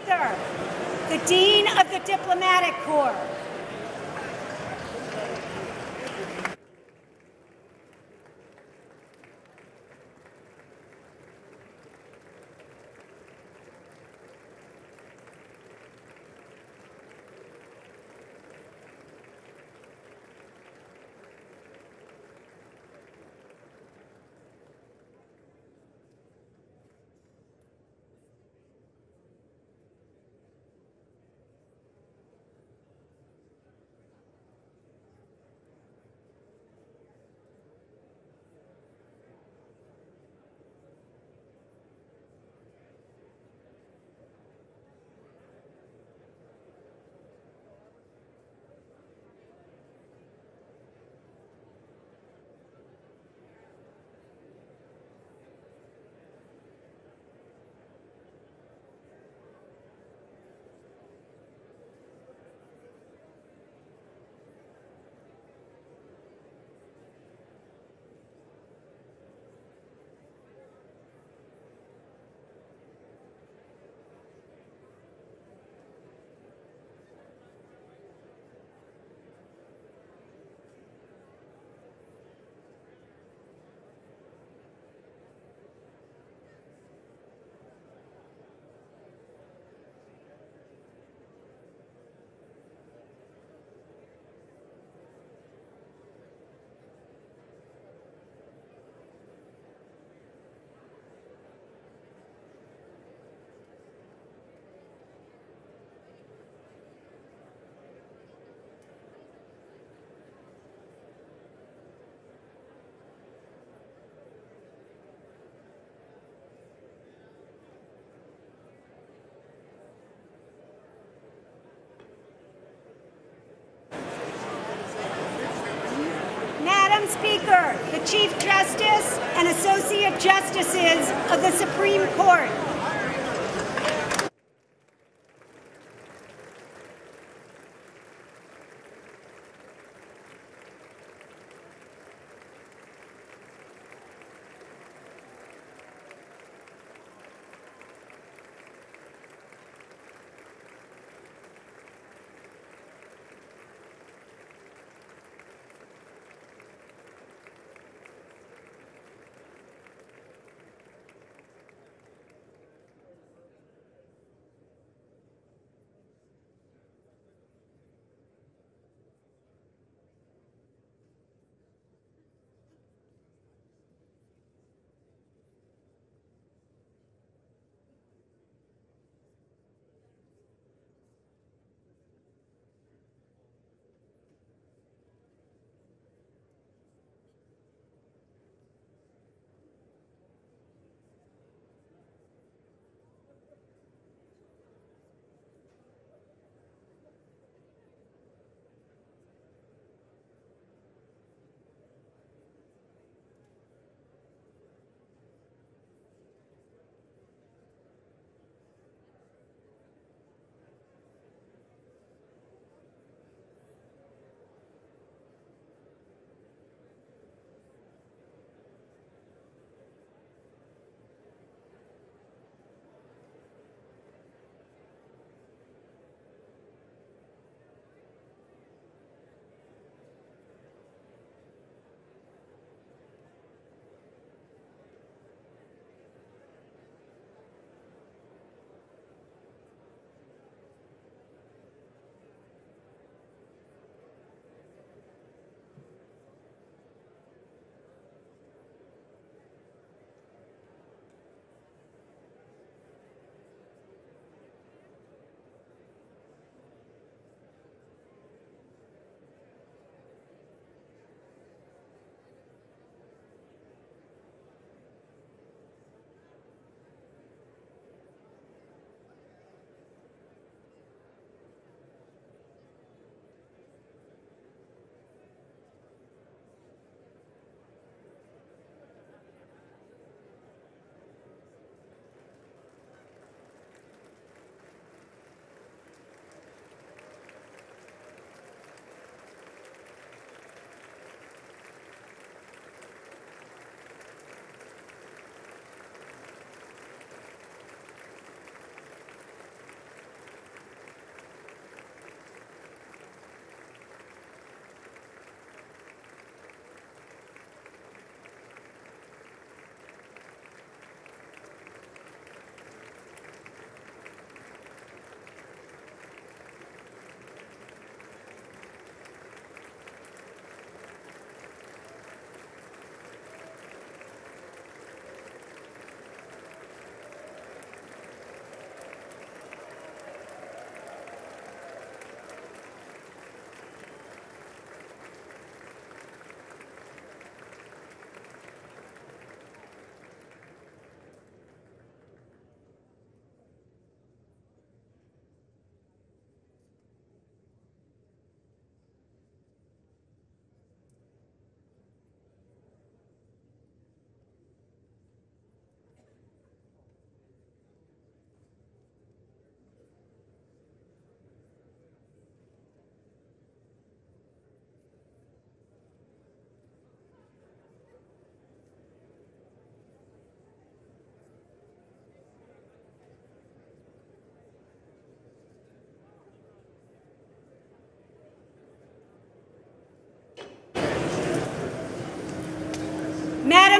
Luther, the Dean of the Diplomatic Corps. Madam Speaker, the Chief Justice and Associate Justices of the Supreme Court.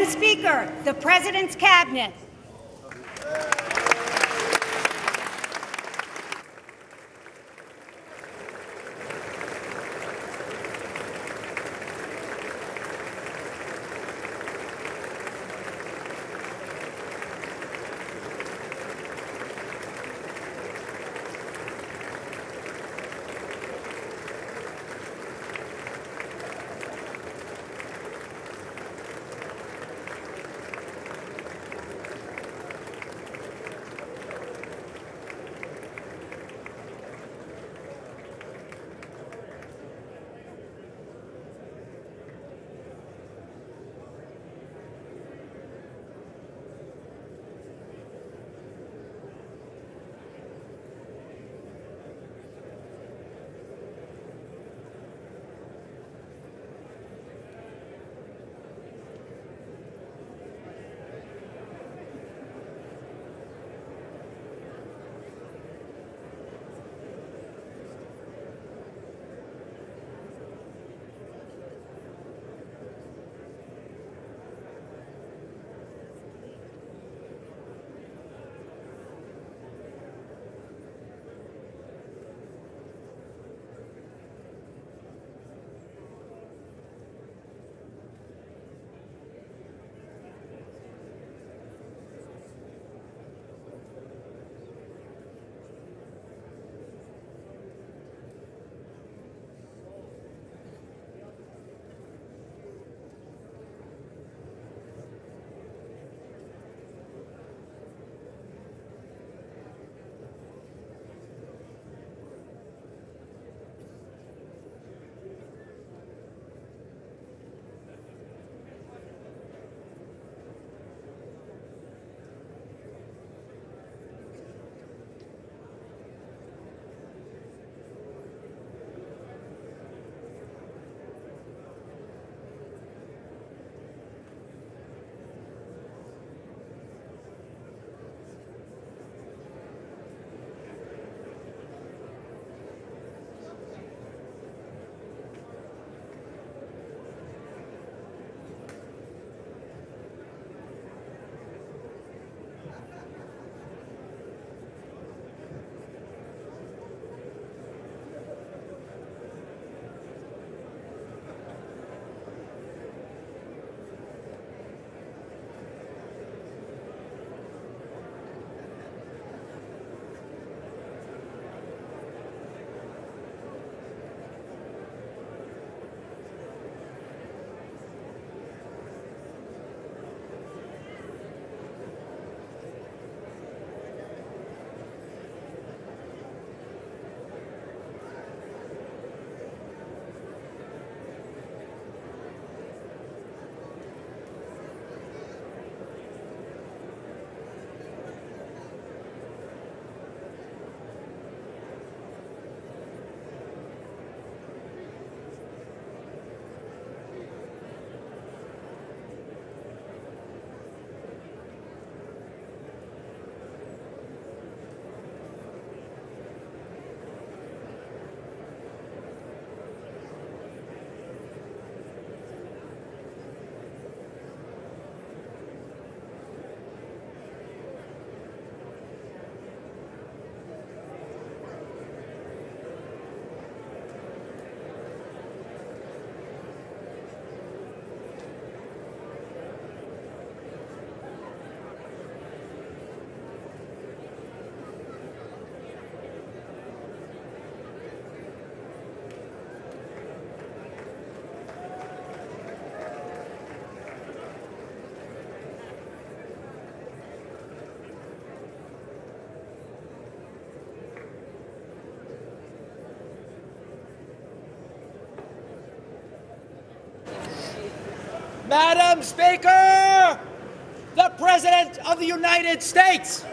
Speaker, the President's Cabinet. Madam Speaker, the President of the United States.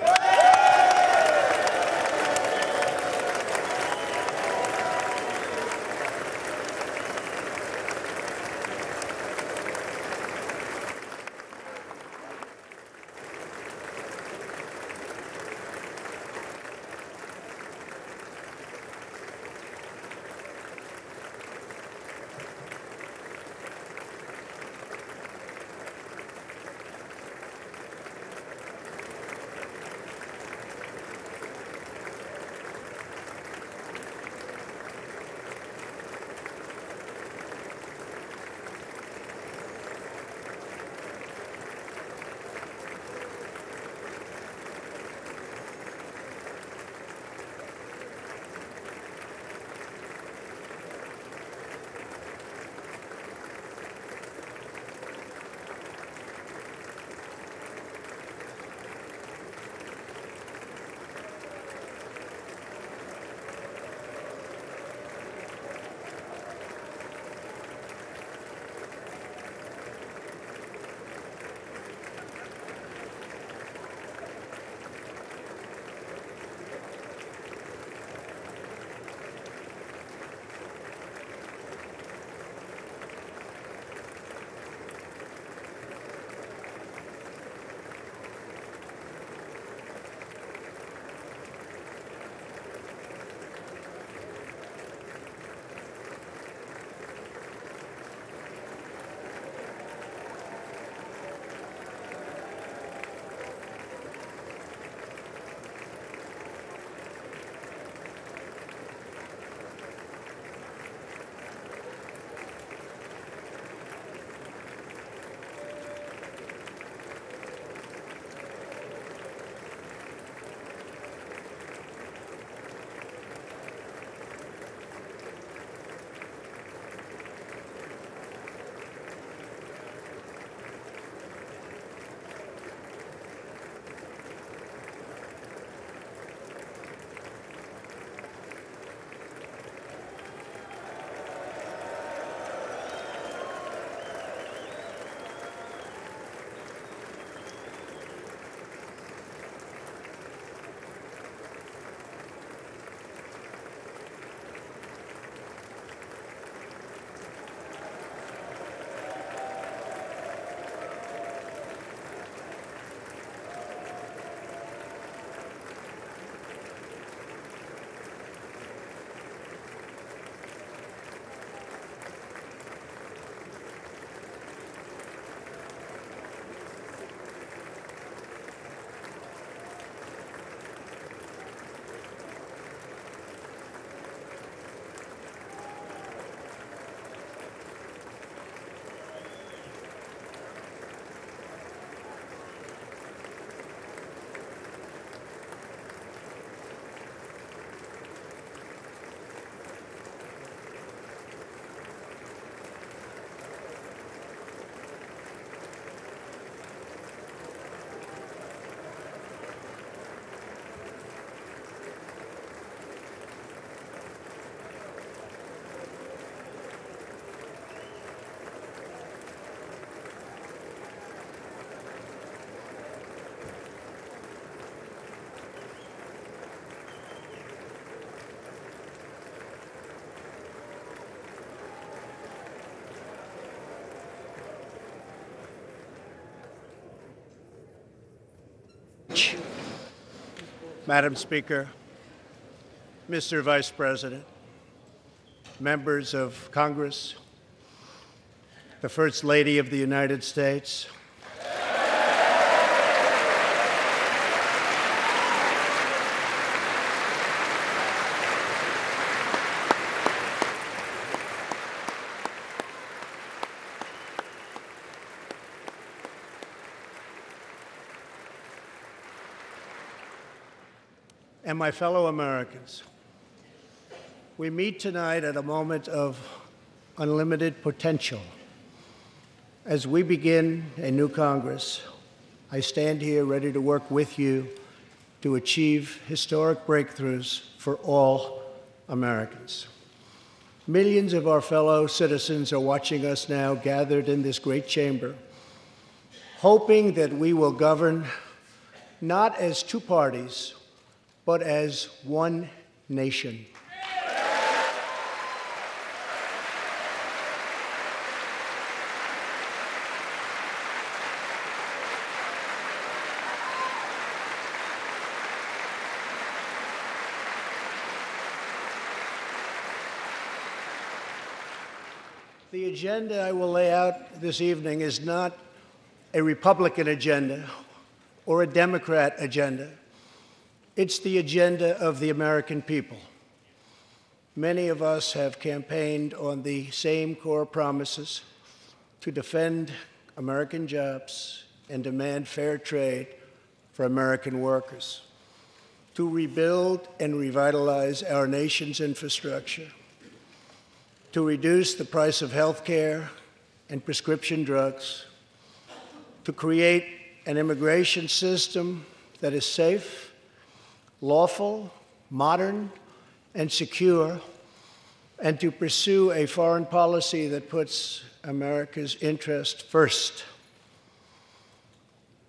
Madam Speaker, Mr. Vice President, members of Congress, the First Lady of the United States, and my fellow Americans. We meet tonight at a moment of unlimited potential. As we begin a new Congress, I stand here ready to work with you to achieve historic breakthroughs for all Americans. Millions of our fellow citizens are watching us now gathered in this great chamber, hoping that we will govern not as two parties, but as one nation. The agenda I will lay out this evening is not a Republican agenda or a Democrat agenda. It's the agenda of the American people. Many of us have campaigned on the same core promises: to defend American jobs and demand fair trade for American workers, to rebuild and revitalize our nation's infrastructure, to reduce the price of health care and prescription drugs, to create an immigration system that is safe, lawful, modern, and secure, and to pursue a foreign policy that puts America's interest first.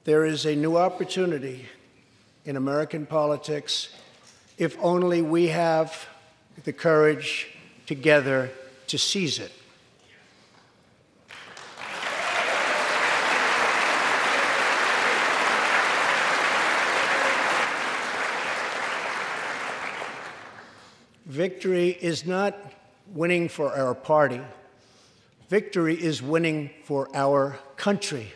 There is a new opportunity in American politics if only we have the courage together to seize it. Victory is not winning for our party. Victory is winning for our country.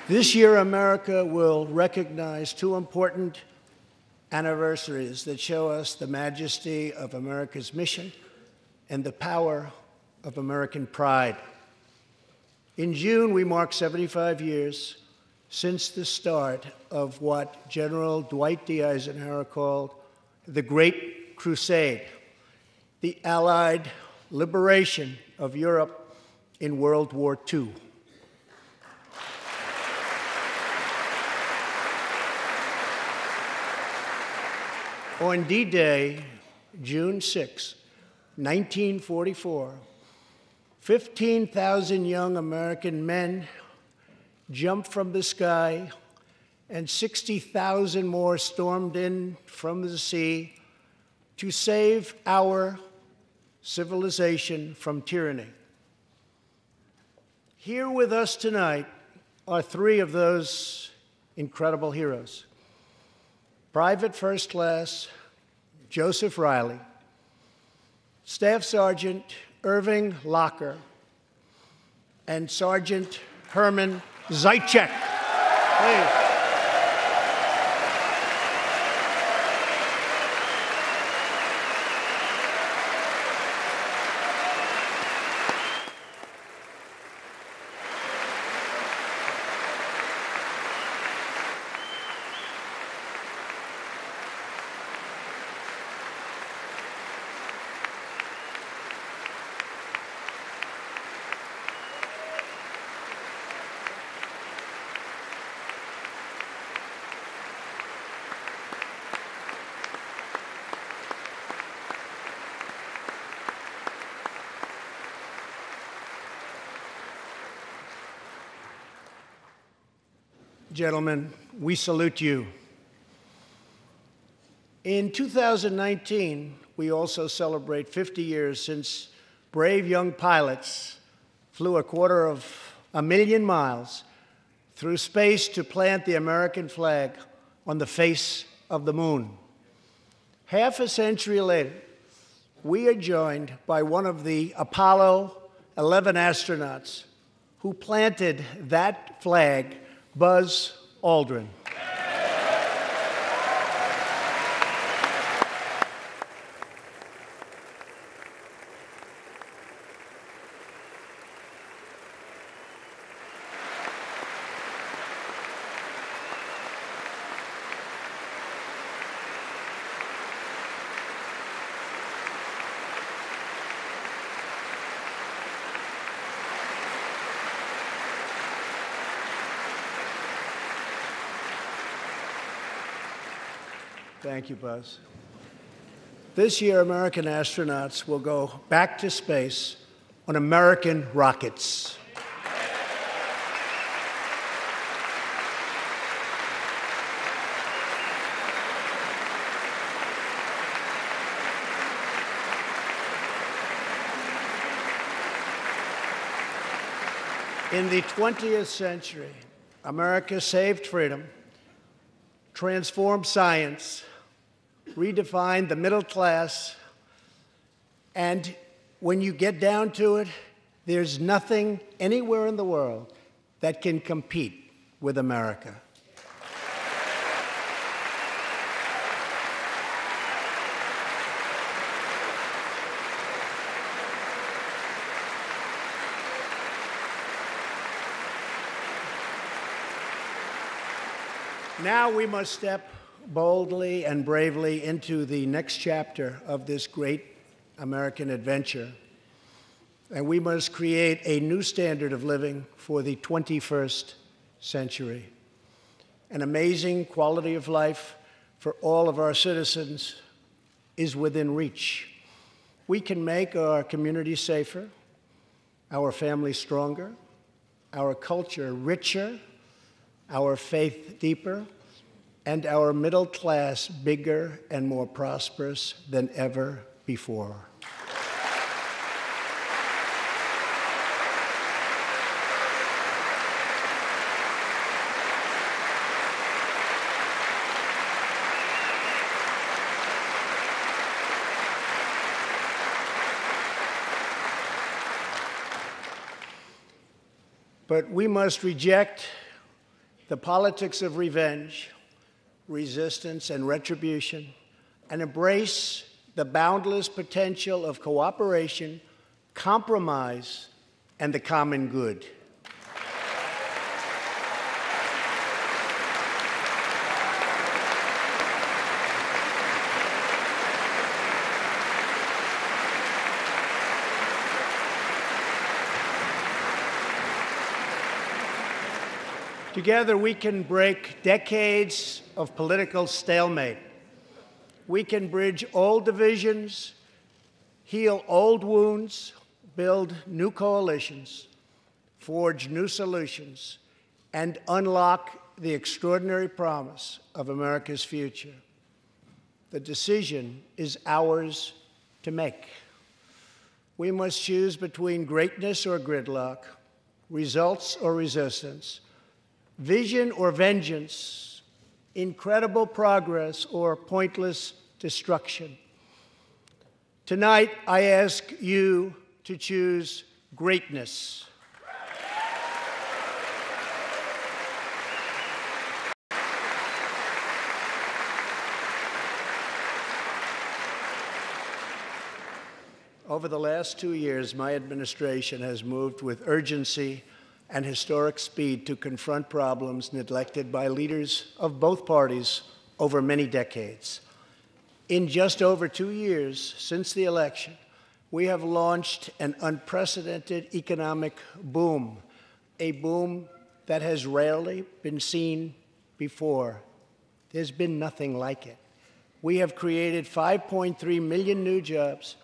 This year, America will recognize two important anniversaries that show us the majesty of America's mission and the power of American pride. In June, we mark 75 years since the start of what General Dwight D. Eisenhower called the Great Crusade, the Allied liberation of Europe in World War II. On D-Day, June 6, 1944, 15,000 young American men jumped from the sky, and 60,000 more stormed in from the sea to save our civilization from tyranny. Here with us tonight are three of those incredible heroes: Private First Class Joseph Riley, Staff Sergeant Irving Locker, and Sergeant Herman Zaitchik. Please. Gentlemen, we salute you. In 2019, we also celebrate 50 years since brave young pilots flew 250,000 miles through space to plant the American flag on the face of the moon. Half a century later, we are joined by one of the Apollo 11 astronauts who planted that flag, Buzz Aldrin. Thank you, Buzz. This year, American astronauts will go back to space on American rockets. In the 20th century, America saved freedom, transformed science, redefined the middle class, and when you get down to it, there's nothing anywhere in the world that can compete with America. Now we must step boldly and bravely into the next chapter of this great American adventure. And we must create a new standard of living for the 21st century. An amazing quality of life for all of our citizens is within reach. We can make our communities safer, our families stronger, our culture richer, our faith deeper, and our middle class bigger and more prosperous than ever before. But we must reject the politics of revenge, resistance, and retribution, and embrace the boundless potential of cooperation, compromise, and the common good. Together, we can break decades of political stalemate. We can bridge old divisions, heal old wounds, build new coalitions, forge new solutions, and unlock the extraordinary promise of America's future. The decision is ours to make. We must choose between greatness or gridlock, results or resistance, vision or vengeance, incredible progress or pointless destruction. Tonight, I ask you to choose greatness. Over the last 2 years, my administration has moved with urgency and historic speed to confront problems neglected by leaders of both parties over many decades. In just over 2 years since the election, we have launched an unprecedented economic boom, a boom that has rarely been seen before. There's been nothing like it. We have created 5.3 million new jobs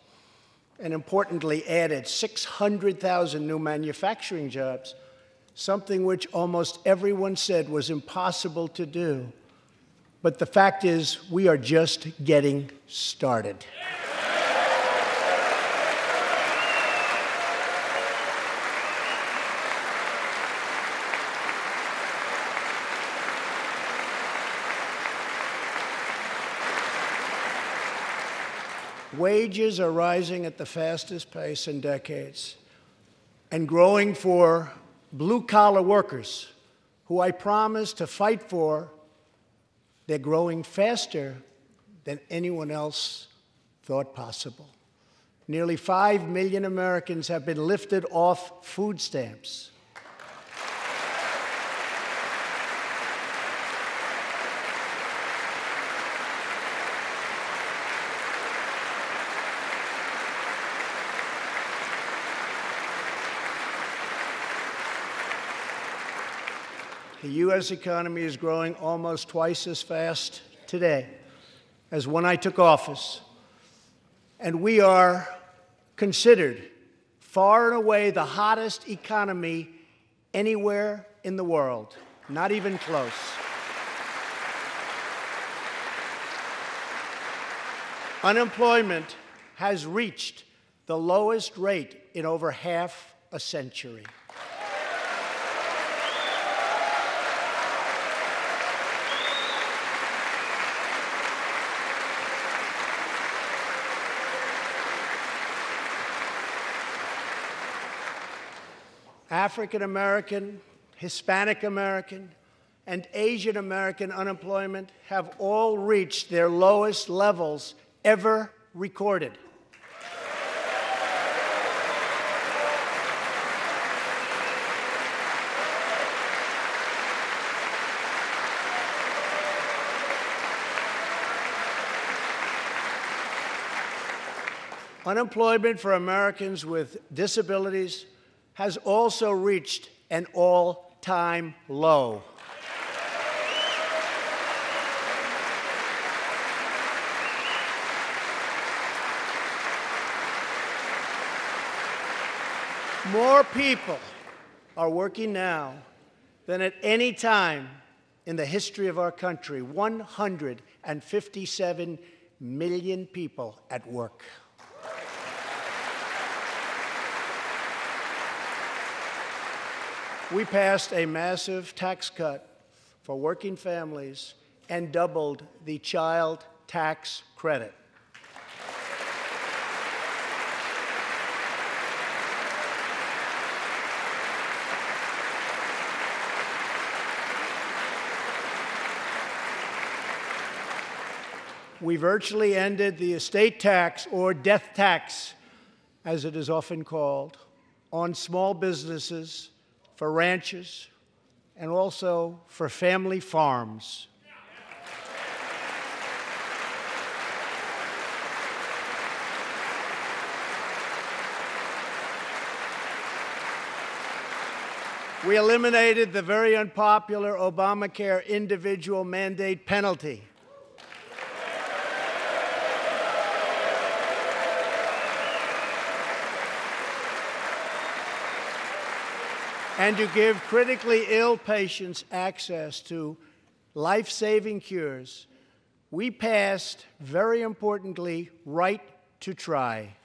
and, importantly, added 600,000 new manufacturing jobs, something which almost everyone said was impossible to do But the fact is, we are just getting started. Wages are rising at the fastest pace in decades and growing for blue-collar workers who I promised to fight for. They're growing faster than anyone else thought possible. Nearly 5 million Americans have been lifted off food stamps. The U.S. economy is growing almost twice as fast today as when I took office, and we are considered far and away the hottest economy anywhere in the world, not even close. Unemployment has reached the lowest rate in over half a century. African American, Hispanic American, and Asian American unemployment have all reached their lowest levels ever recorded. Unemployment for Americans with disabilities has also reached an all-time low. More people are working now than at any time in the history of our country. 157 million people at work. We passed a massive tax cut for working families and doubled the child tax credit. We virtually ended the estate tax, or death tax, as it is often called, on small businesses, for ranches, and also for family farms. We eliminated the very unpopular Obamacare individual mandate penalty. And to give critically ill patients access to life-saving cures, we passed, very importantly, right to try.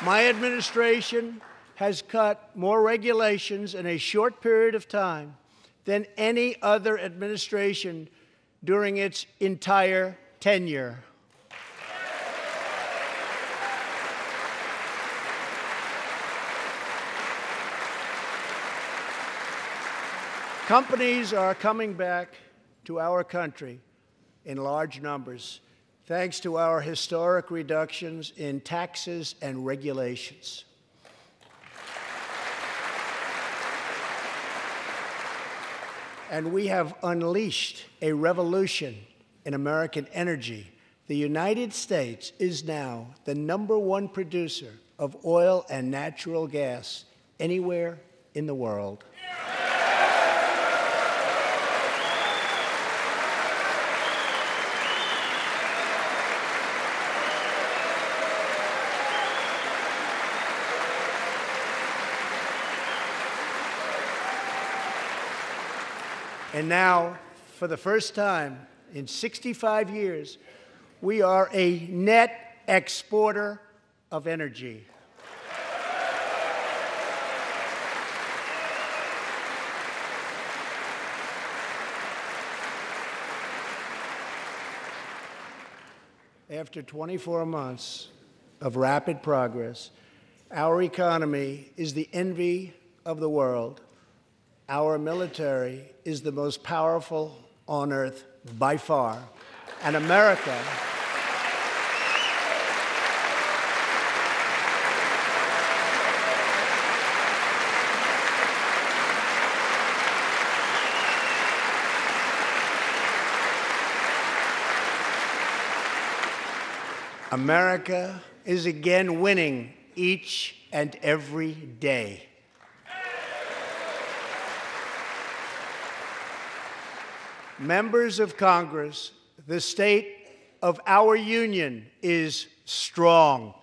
My administration has cut more regulations in a short period of time than any other administration during its entire tenure. Companies are coming back to our country in large numbers, thanks to our historic reductions in taxes and regulations. And we have unleashed a revolution in American energy. The United States is now the #1 producer of oil and natural gas anywhere in the world. And now, for the first time in 65 years, we are a net exporter of energy. After 24 months of rapid progress, our economy is the envy of the world. Our military is the most powerful on earth by far. And America is again winning each and every day. Members of Congress, the state of our union is strong.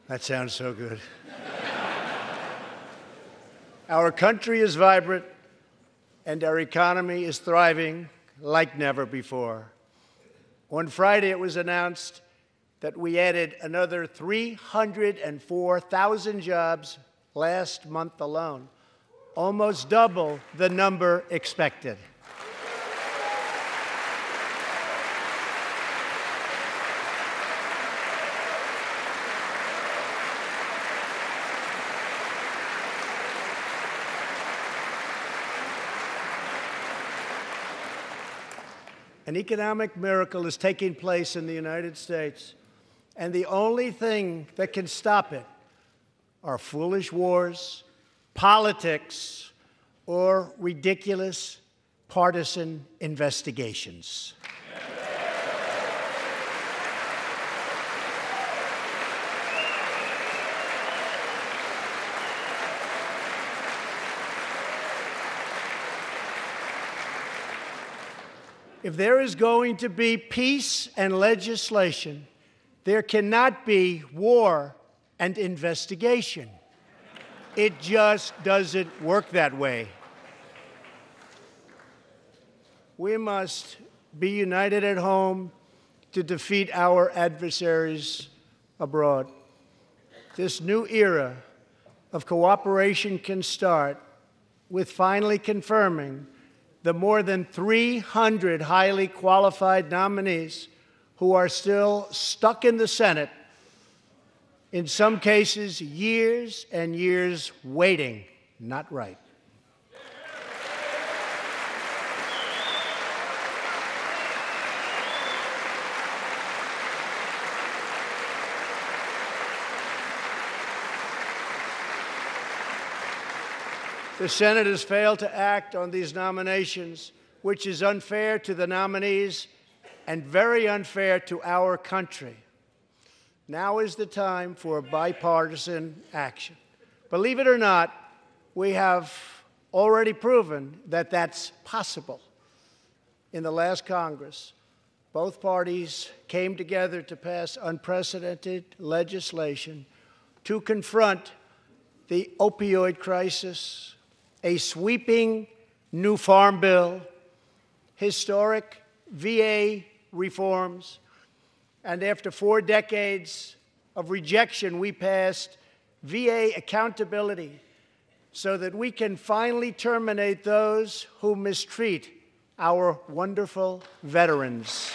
That sounds so good. Our country is vibrant, and our economy is thriving like never before. On Friday, it was announced that we added another 304,000 jobs last month alone, almost double the number expected. An economic miracle is taking place in the United States, and the only thing that can stop it are foolish wars, politics, or ridiculous partisan investigations. If there is going to be peace and legislation, there cannot be war and investigation. It just doesn't work that way. We must be united at home to defeat our adversaries abroad. This new era of cooperation can start with finally confirming the more than 300 highly qualified nominees who are still stuck in the Senate, in some cases years and years waiting. Not right. The Senate has failed to act on these nominations, which is unfair to the nominees and very unfair to our country. Now is the time for bipartisan action. Believe it or not, we have already proven that that's possible. In the last Congress, both parties came together to pass unprecedented legislation to confront the opioid crisis, a sweeping new farm bill, historic VA reforms, and after 4 decades of rejection, we passed VA accountability so that we can finally terminate those who mistreat our wonderful veterans.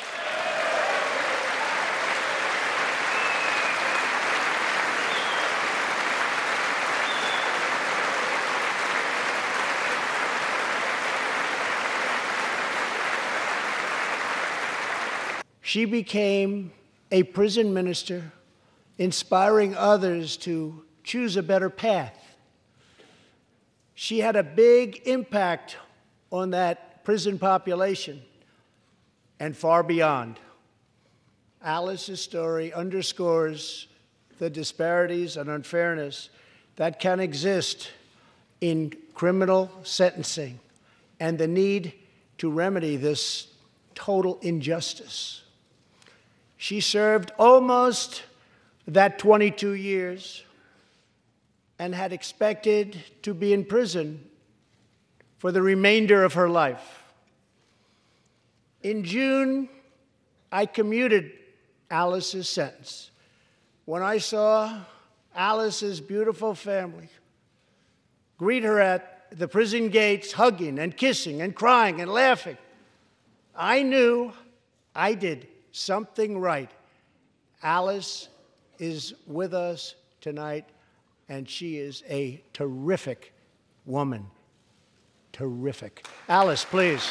She became a prison minister, inspiring others to choose a better path. She had a big impact on that prison population and far beyond. Alice's story underscores the disparities and unfairness that can exist in criminal sentencing and the need to remedy this total injustice. She served almost that 22 years and had expected to be in prison for the remainder of her life. In June, I commuted Alice's sentence. When I saw Alice's beautiful family greet her at the prison gates, hugging and kissing and crying and laughing, I knew I did something right. Alice is with us tonight, and she is a terrific woman. Terrific. Alice, please.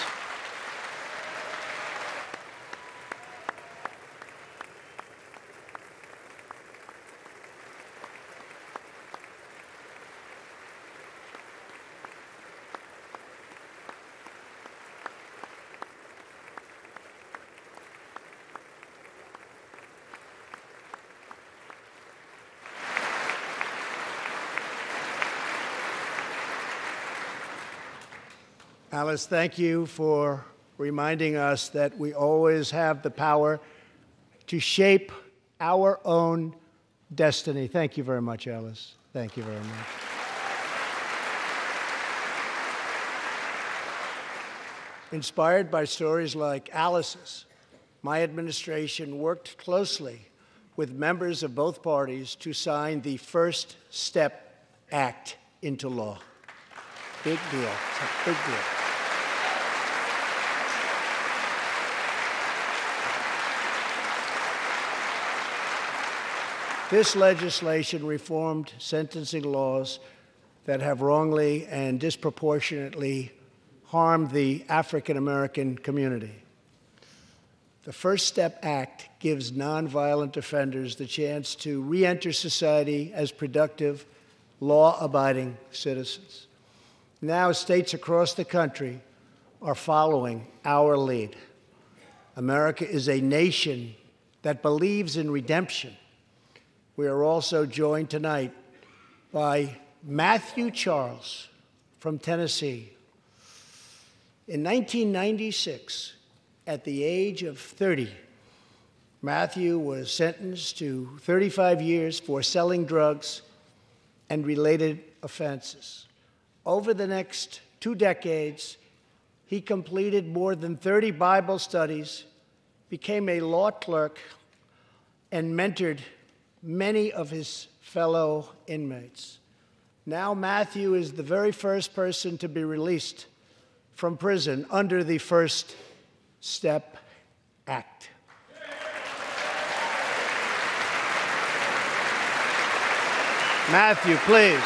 Alice, thank you for reminding us that we always have the power to shape our own destiny. Thank you very much, Alice. Thank you very much. Inspired by stories like Alice's, my administration worked closely with members of both parties to sign the First Step Act into law. Big deal. It's a big deal. This legislation reformed sentencing laws that have wrongly and disproportionately harmed the African American community. The First Step Act gives nonviolent offenders the chance to re-enter society as productive, law-abiding citizens. Now, states across the country are following our lead. America is a nation that believes in redemption. We are also joined tonight by Matthew Charles from Tennessee. In 1996, at the age of 30, Matthew was sentenced to 35 years for selling drugs and related offenses. Over the next 2 decades, he completed more than 30 Bible studies, became a law clerk, and mentored many of his fellow inmates. Now Matthew is the very first person to be released from prison under the First Step Act. Matthew, please.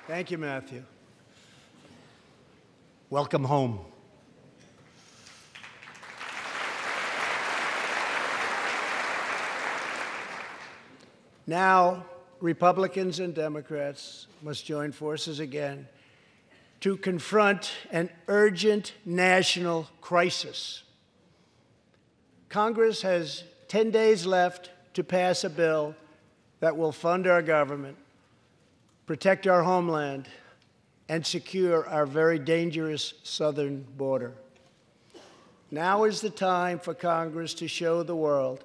Thank you, Matthew. Welcome home. Now, Republicans and Democrats must join forces again to confront an urgent national crisis. Congress has 10 days left to pass a bill that will fund our government, protect our homeland, and secure our very dangerous southern border. Now is the time for Congress to show the world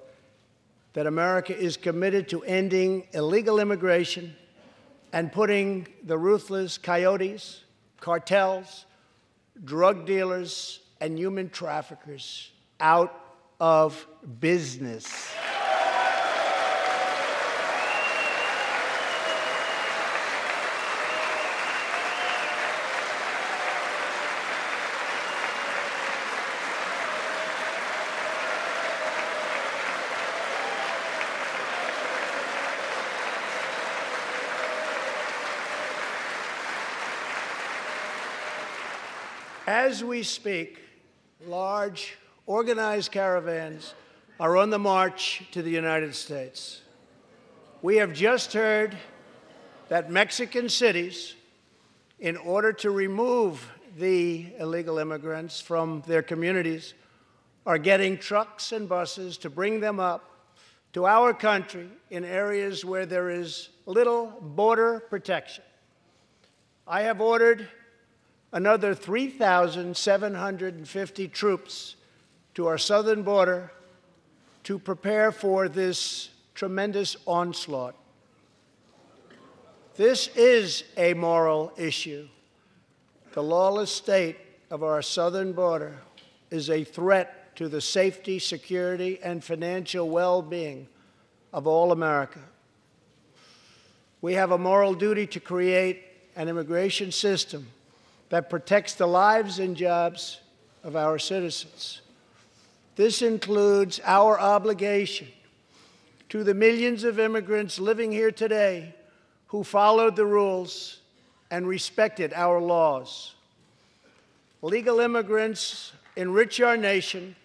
that America is committed to ending illegal immigration and putting the ruthless coyotes, cartels, drug dealers, and human traffickers out of business. As we speak, large, organized caravans are on the march to the United States. We have just heard that Mexican cities, in order to remove the illegal immigrants from their communities, are getting trucks and buses to bring them up to our country in areas where there is little border protection. I have ordered another 3,750 troops to our southern border to prepare for this tremendous onslaught. This is a moral issue. The lawless state of our southern border is a threat to the safety, security, and financial well-being of all America. We have a moral duty to create an immigration system that protects the lives and jobs of our citizens. This includes our obligation to the millions of immigrants living here today who followed the rules and respected our laws. Legal immigrants enrich our nation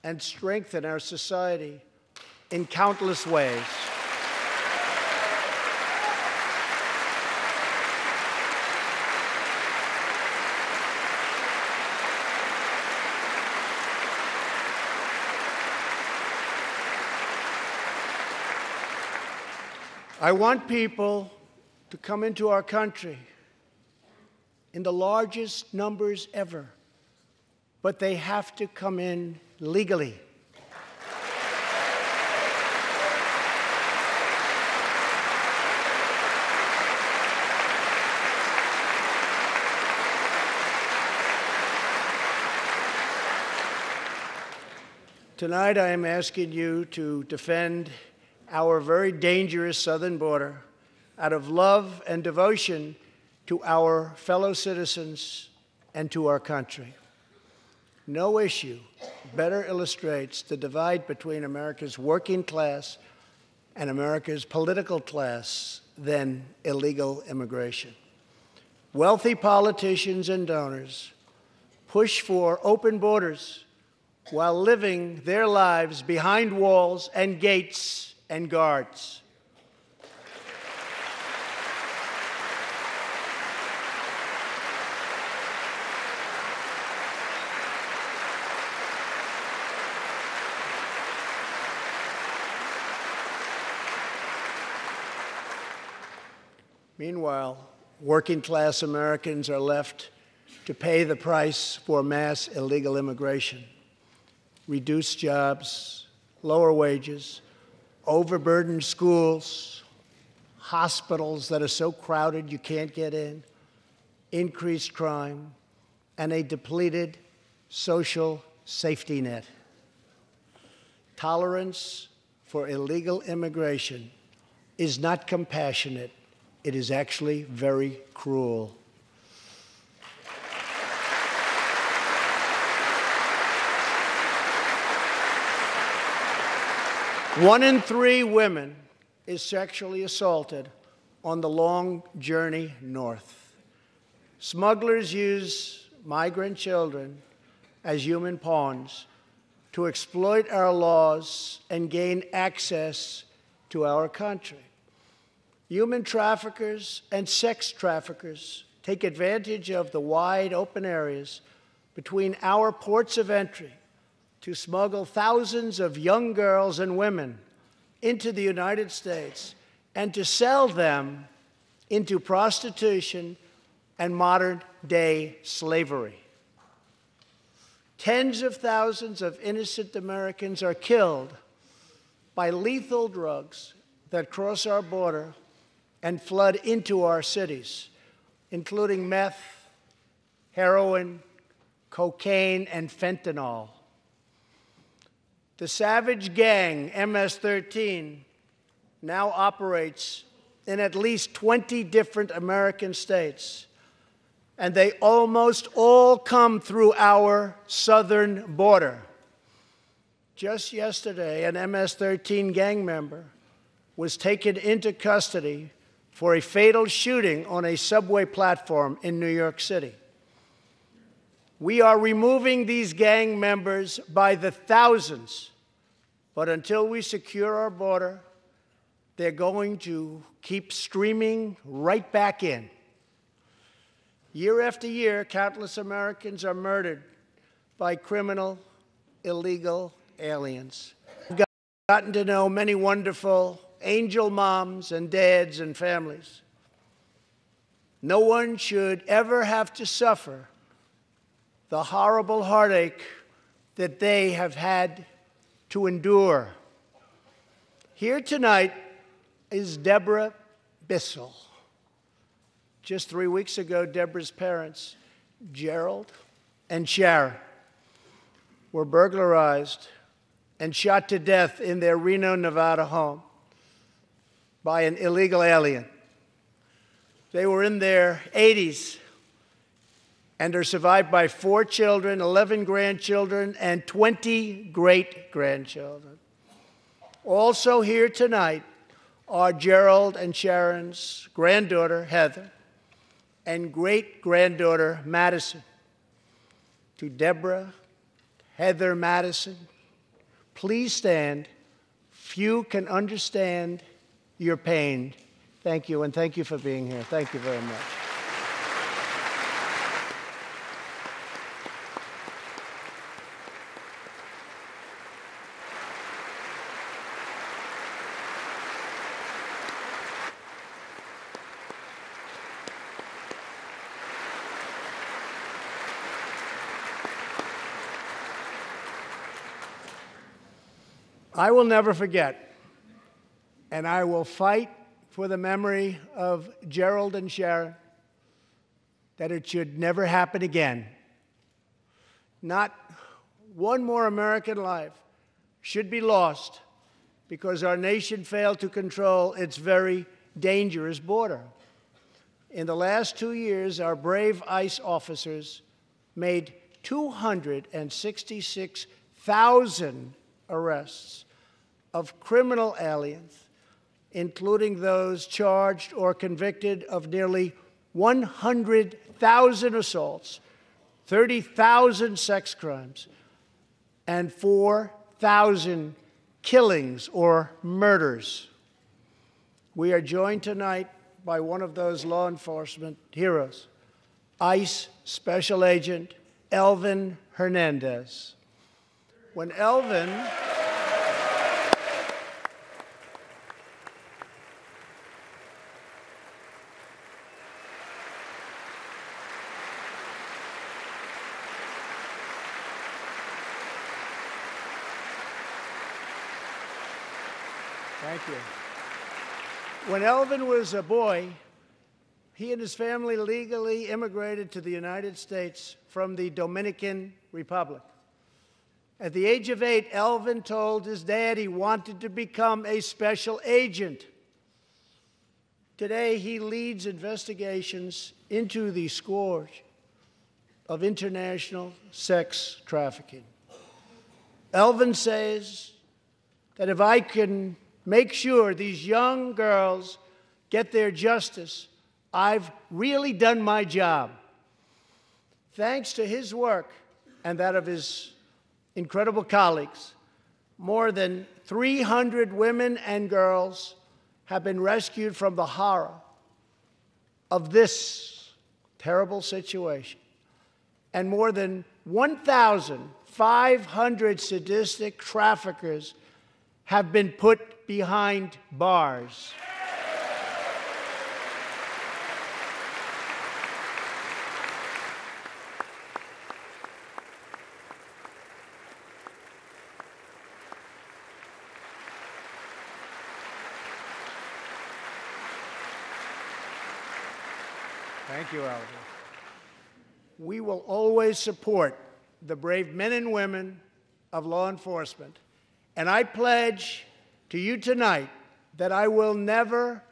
and strengthen our society in countless ways. I want people to come into our country in the largest numbers ever, but they have to come in legally. Tonight, I am asking you to defend our very dangerous southern border out of love and devotion to our fellow citizens and to our country. No issue better illustrates the divide between America's working class and America's political class than illegal immigration. Wealthy politicians and donors push for open borders while living their lives behind walls and gates and guards. Meanwhile, working-class Americans are left to pay the price for mass illegal immigration. Reduced jobs, lower wages, overburdened schools, hospitals that are so crowded you can't get in, increased crime, and a depleted social safety net. Tolerance for illegal immigration is not compassionate. It is actually very cruel. One in 3 women is sexually assaulted on the long journey north. Smugglers use migrant children as human pawns to exploit our laws and gain access to our country. Human traffickers and sex traffickers take advantage of the wide open areas between our ports of entry to smuggle thousands of young girls and women into the United States and to sell them into prostitution and modern-day slavery. Tens of thousands of innocent Americans are killed by lethal drugs that cross our border and flood into our cities, including meth, heroin, cocaine, and fentanyl. The savage gang, MS-13, now operates in at least 20 different American states, and they almost all come through our southern border. Just yesterday, an MS-13 gang member was taken into custody for a fatal shooting on a subway platform in New York City. We are removing these gang members by the thousands, but until we secure our border, they're going to keep streaming right back in. Year after year, countless Americans are murdered by criminal, illegal aliens. I've gotten to know many wonderful angel moms and dads and families. No one should ever have to suffer the horrible heartache that they have had to endure. Here tonight is Deborah Bissell. Just 3 weeks ago, Deborah's parents, Gerald and Sharon, were burglarized and shot to death in their Reno, Nevada home by an illegal alien. They were in their 80s and are survived by 4 children, 11 grandchildren, and 20 great-grandchildren. Also here tonight are Gerald and Sharon's granddaughter, Heather, and great-granddaughter, Madison. To Deborah, Heather, Madison, please stand. Few can understand your pain. Thank you, and thank you for being here. Thank you very much. I will never forget, and I will fight for the memory of Gerald and Sharon, that it should never happen again. Not one more American life should be lost because our nation failed to control its very dangerous border. In the last 2 years, our brave ICE officers made 266,000 arrests of criminal aliens, including those charged or convicted of nearly 100,000 assaults, 30,000 sex crimes, and 4,000 killings or murders. We are joined tonight by one of those law enforcement heroes, ICE Special Agent Elvin Hernandez. When Elvin Thank you. When Elvin was a boy, he and his family legally immigrated to the United States from the Dominican Republic. At the age of 8, Elvin told his dad he wanted to become a special agent. Today, he leads investigations into the scourge of international sex trafficking. Elvin says that if I can make sure these young girls get their justice, I've really done my job. Thanks to his work and that of his incredible colleagues, more than 300 women and girls have been rescued from the horror of this terrible situation. And more than 1,500 sadistic traffickers have been put behind bars. Thank you, Elvin. We will always support the brave men and women of law enforcement, and I pledge to you tonight that I will never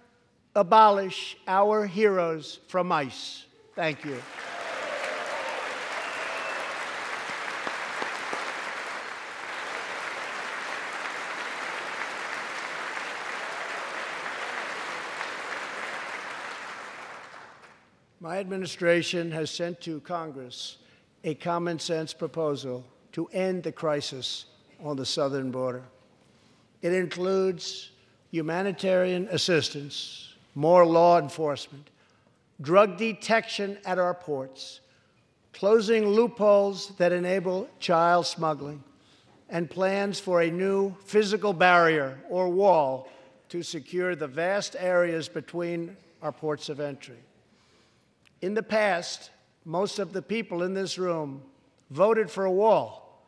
abolish our heroes from ICE. Thank you. My administration has sent to Congress a common-sense proposal to end the crisis on the southern border. It includes humanitarian assistance, more law enforcement, drug detection at our ports, closing loopholes that enable child smuggling, and plans for a new physical barrier or wall to secure the vast areas between our ports of entry. In the past, most of the people in this room voted for a wall,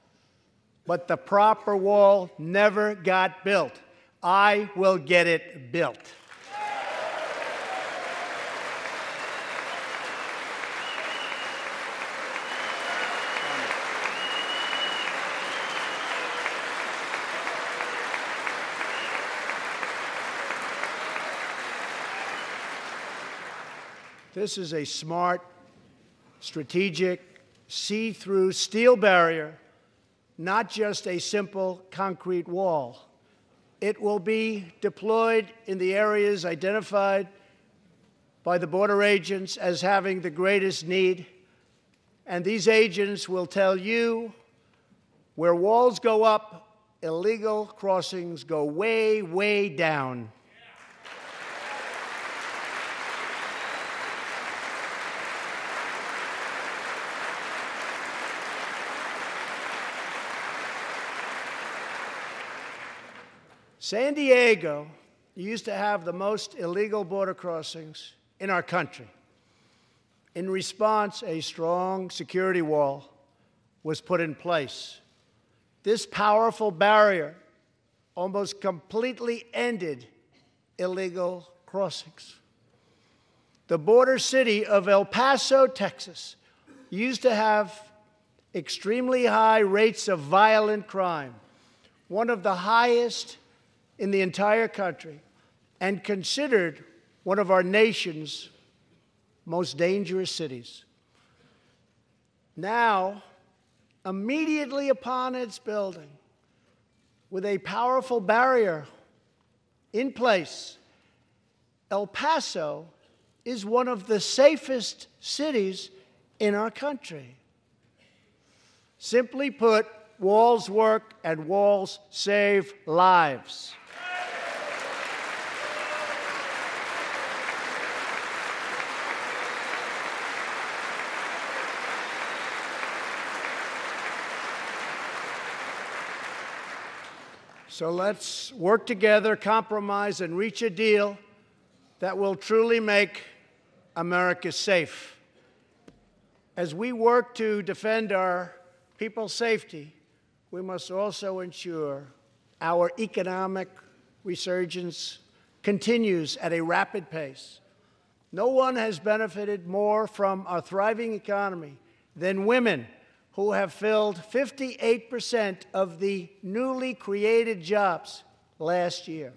but the proper wall never got built. I will get it built. This is a smart, strategic, see-through steel barrier, not just a simple concrete wall. It will be deployed in the areas identified by the border agents as having the greatest need, and these agents will tell you where walls go up, illegal crossings go way, way down. San Diego used to have the most illegal border crossings in our country. In response, a strong security wall was put in place. This powerful barrier almost completely ended illegal crossings. The border city of El Paso, Texas, used to have extremely high rates of violent crime, one of the highest in the entire country, and considered one of our nation's most dangerous cities. Now, immediately upon its building, with a powerful barrier in place, El Paso is one of the safest cities in our country. Simply put, walls work and walls save lives. So let's work together, compromise, and reach a deal that will truly make America safe. As we work to defend our people's safety, we must also ensure our economic resurgence continues at a rapid pace. No one has benefited more from our thriving economy than women, who have filled 58% of the newly created jobs last year.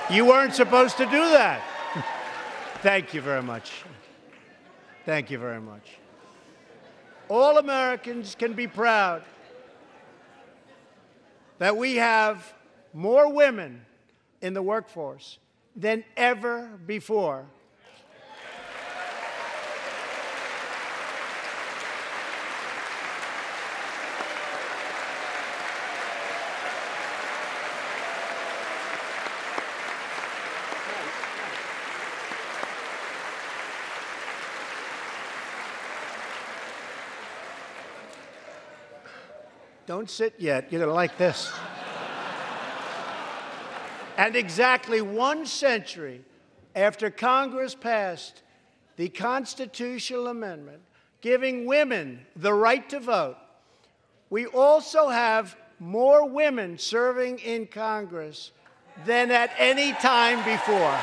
You weren't supposed to do that. Thank you very much. Thank you very much. All Americans can be proud that we have more women in the workforce than ever before. Don't sit yet. You're going to like this. And exactly 1 century after Congress passed the constitutional amendment giving women the right to vote, we also have more women serving in Congress than at any time before.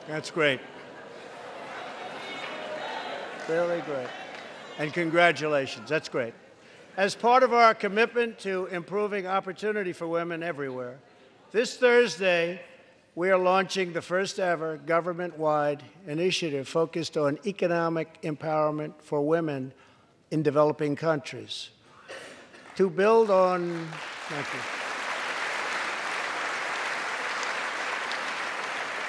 That's great. Really great. And congratulations. That's great. As part of our commitment to improving opportunity for women everywhere, this Thursday, we are launching the first ever government-wide initiative focused on economic empowerment for women in developing countries. To build on, thank you.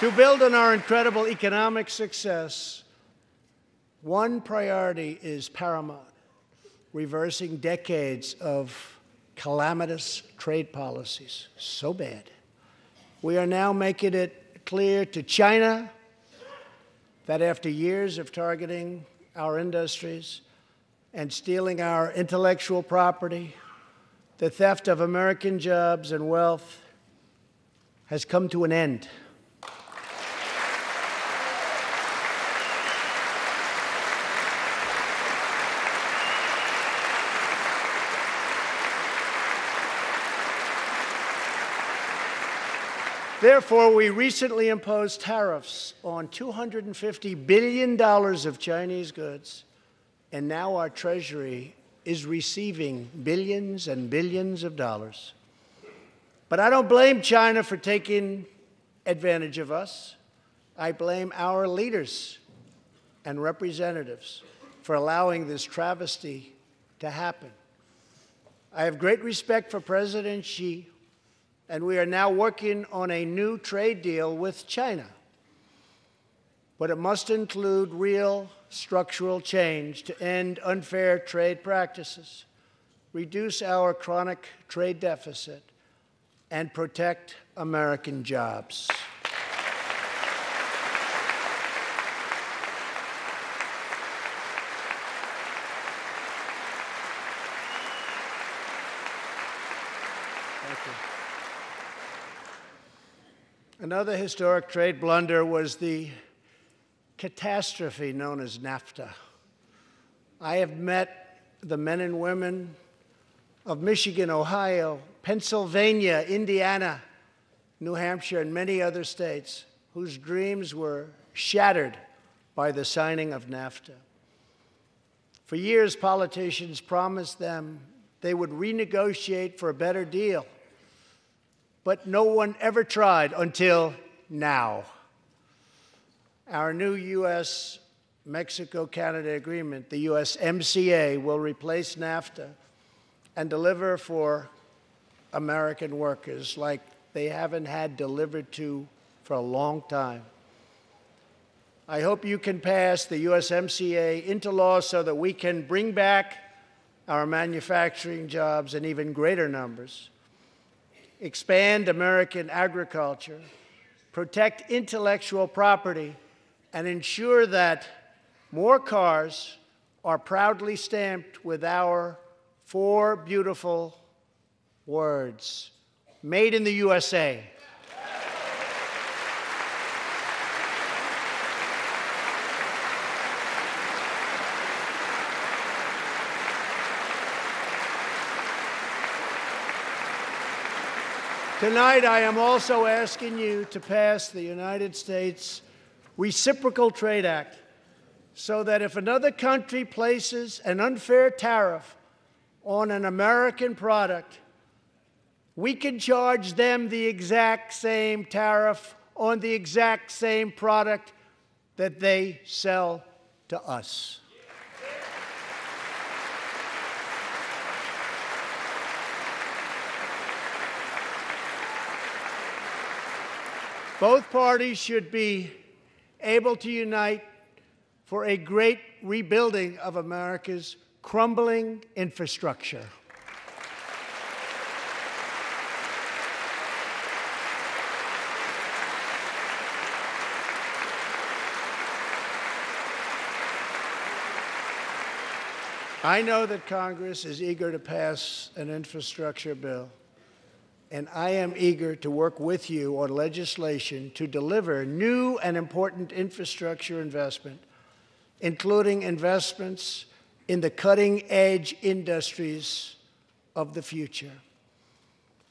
To build on our incredible economic success, one priority is paramount: reversing decades of calamitous trade policies. So bad. We are now making it clear to China that after years of targeting our industries and stealing our intellectual property, the theft of American jobs and wealth has come to an end. Therefore, we recently imposed tariffs on $250 billion of Chinese goods, and now our Treasury is receiving billions and billions of dollars. But I don't blame China for taking advantage of us. I blame our leaders and representatives for allowing this travesty to happen. I have great respect for President Xi, and we are now working on a new trade deal with China. But it must include real structural change to end unfair trade practices, reduce our chronic trade deficit, and protect American jobs. Thank you. Another historic trade blunder was the catastrophe known as NAFTA. I have met the men and women of Michigan, Ohio, Pennsylvania, Indiana, New Hampshire, and many other states whose dreams were shattered by the signing of NAFTA. For years, politicians promised them they would renegotiate for a better deal, but no one ever tried until now. Our new U.S.-Mexico-Canada agreement, the USMCA, will replace NAFTA and deliver for American workers like they haven't had delivered to for a long time. I hope you can pass the USMCA into law so that we can bring back our manufacturing jobs in even greater numbers, expand American agriculture, protect intellectual property, and ensure that more cars are proudly stamped with our four beautiful words: Made in the USA. Tonight, I am also asking you to pass the United States Reciprocal Trade Act so that if another country places an unfair tariff on an American product, we can charge them the exact same tariff on the exact same product that they sell to us. Both parties should be able to unite for a great rebuilding of America's crumbling infrastructure. I know that Congress is eager to pass an infrastructure bill, and I am eager to work with you on legislation to deliver new and important infrastructure investment, including investments in the cutting-edge industries of the future.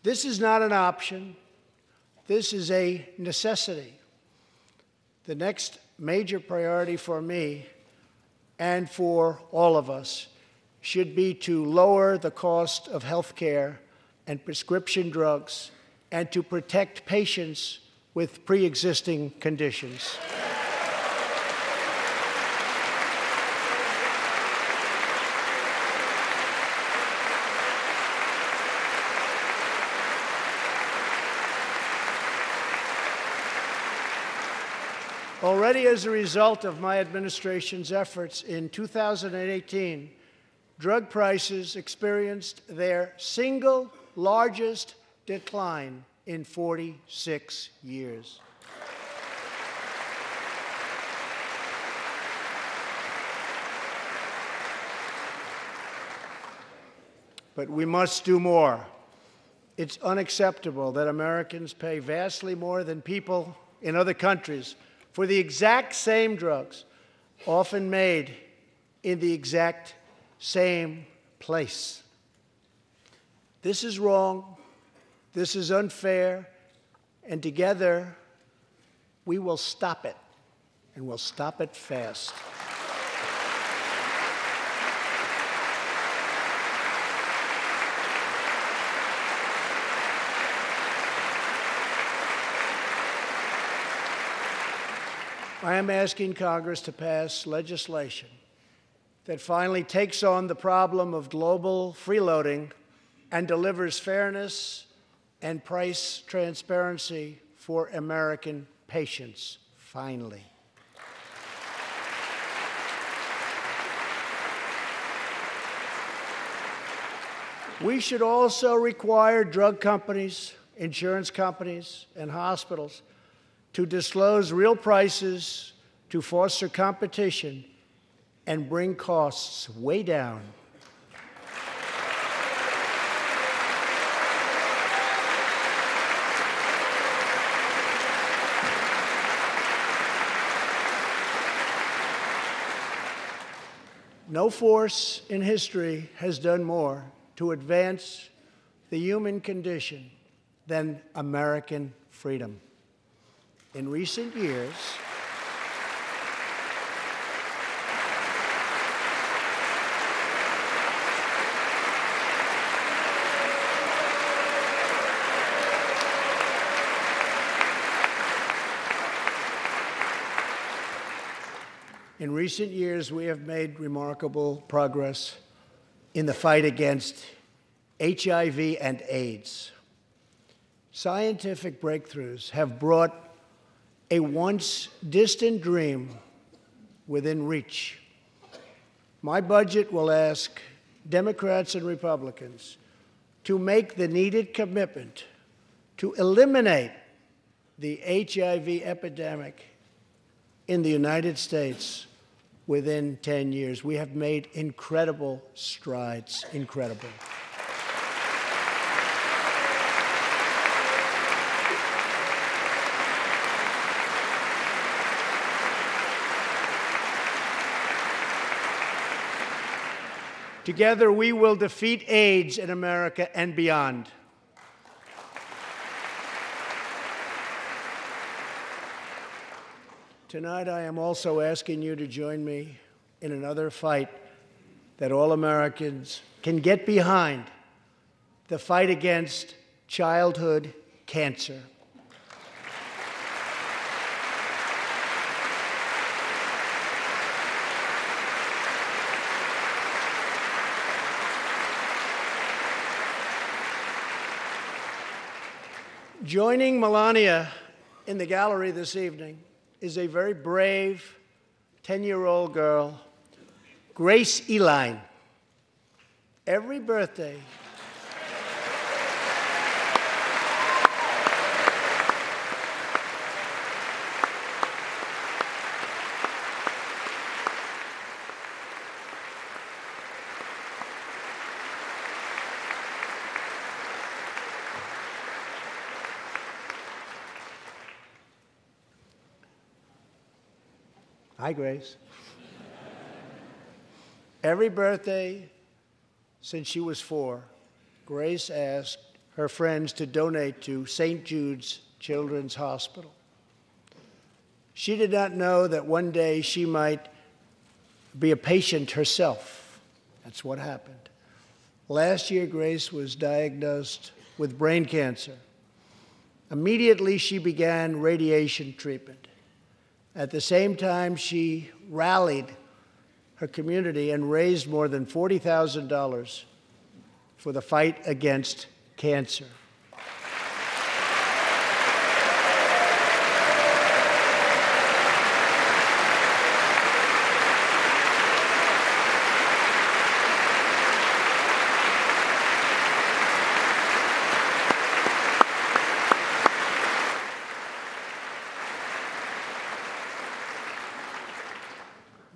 This is not an option. This is a necessity. The next major priority for me and for all of us should be to lower the cost of health care and prescription drugs and to protect patients with pre-existing conditions. Already as a result of my administration's efforts in 2018, drug prices experienced their single largest decline in 46 years. But we must do more. It's unacceptable that Americans pay vastly more than people in other countries for the exact same drugs, often made in the exact same place. This is wrong, this is unfair, and together we will stop it, and we'll stop it fast. I am asking Congress to pass legislation that finally takes on the problem of global freeloading and delivers fairness and price transparency for American patients, finally. We should also require drug companies, insurance companies, and hospitals to disclose real prices to foster competition and bring costs way down. No force in history has done more to advance the human condition than American freedom. In recent years, we have made remarkable progress in the fight against HIV and AIDS. Scientific breakthroughs have brought a once distant dream within reach. My budget will ask Democrats and Republicans to make the needed commitment to eliminate the HIV epidemic in the United States within 10 years. We have made incredible strides, incredible. Together, we will defeat AIDS in America and beyond. Tonight, I am also asking you to join me in another fight that all Americans can get behind, the fight against childhood cancer. Joining Melania in the gallery this evening is a very brave 10-year-old girl, Grace Eline. Every birthday, hi, Grace. Every birthday since she was 4, Grace asked her friends to donate to St. Jude's Children's Hospital. She did not know that one day she might be a patient herself. That's what happened. Last year, Grace was diagnosed with brain cancer. Immediately, she began radiation treatment. At the same time, she rallied her community and raised more than $40,000 for the fight against cancer.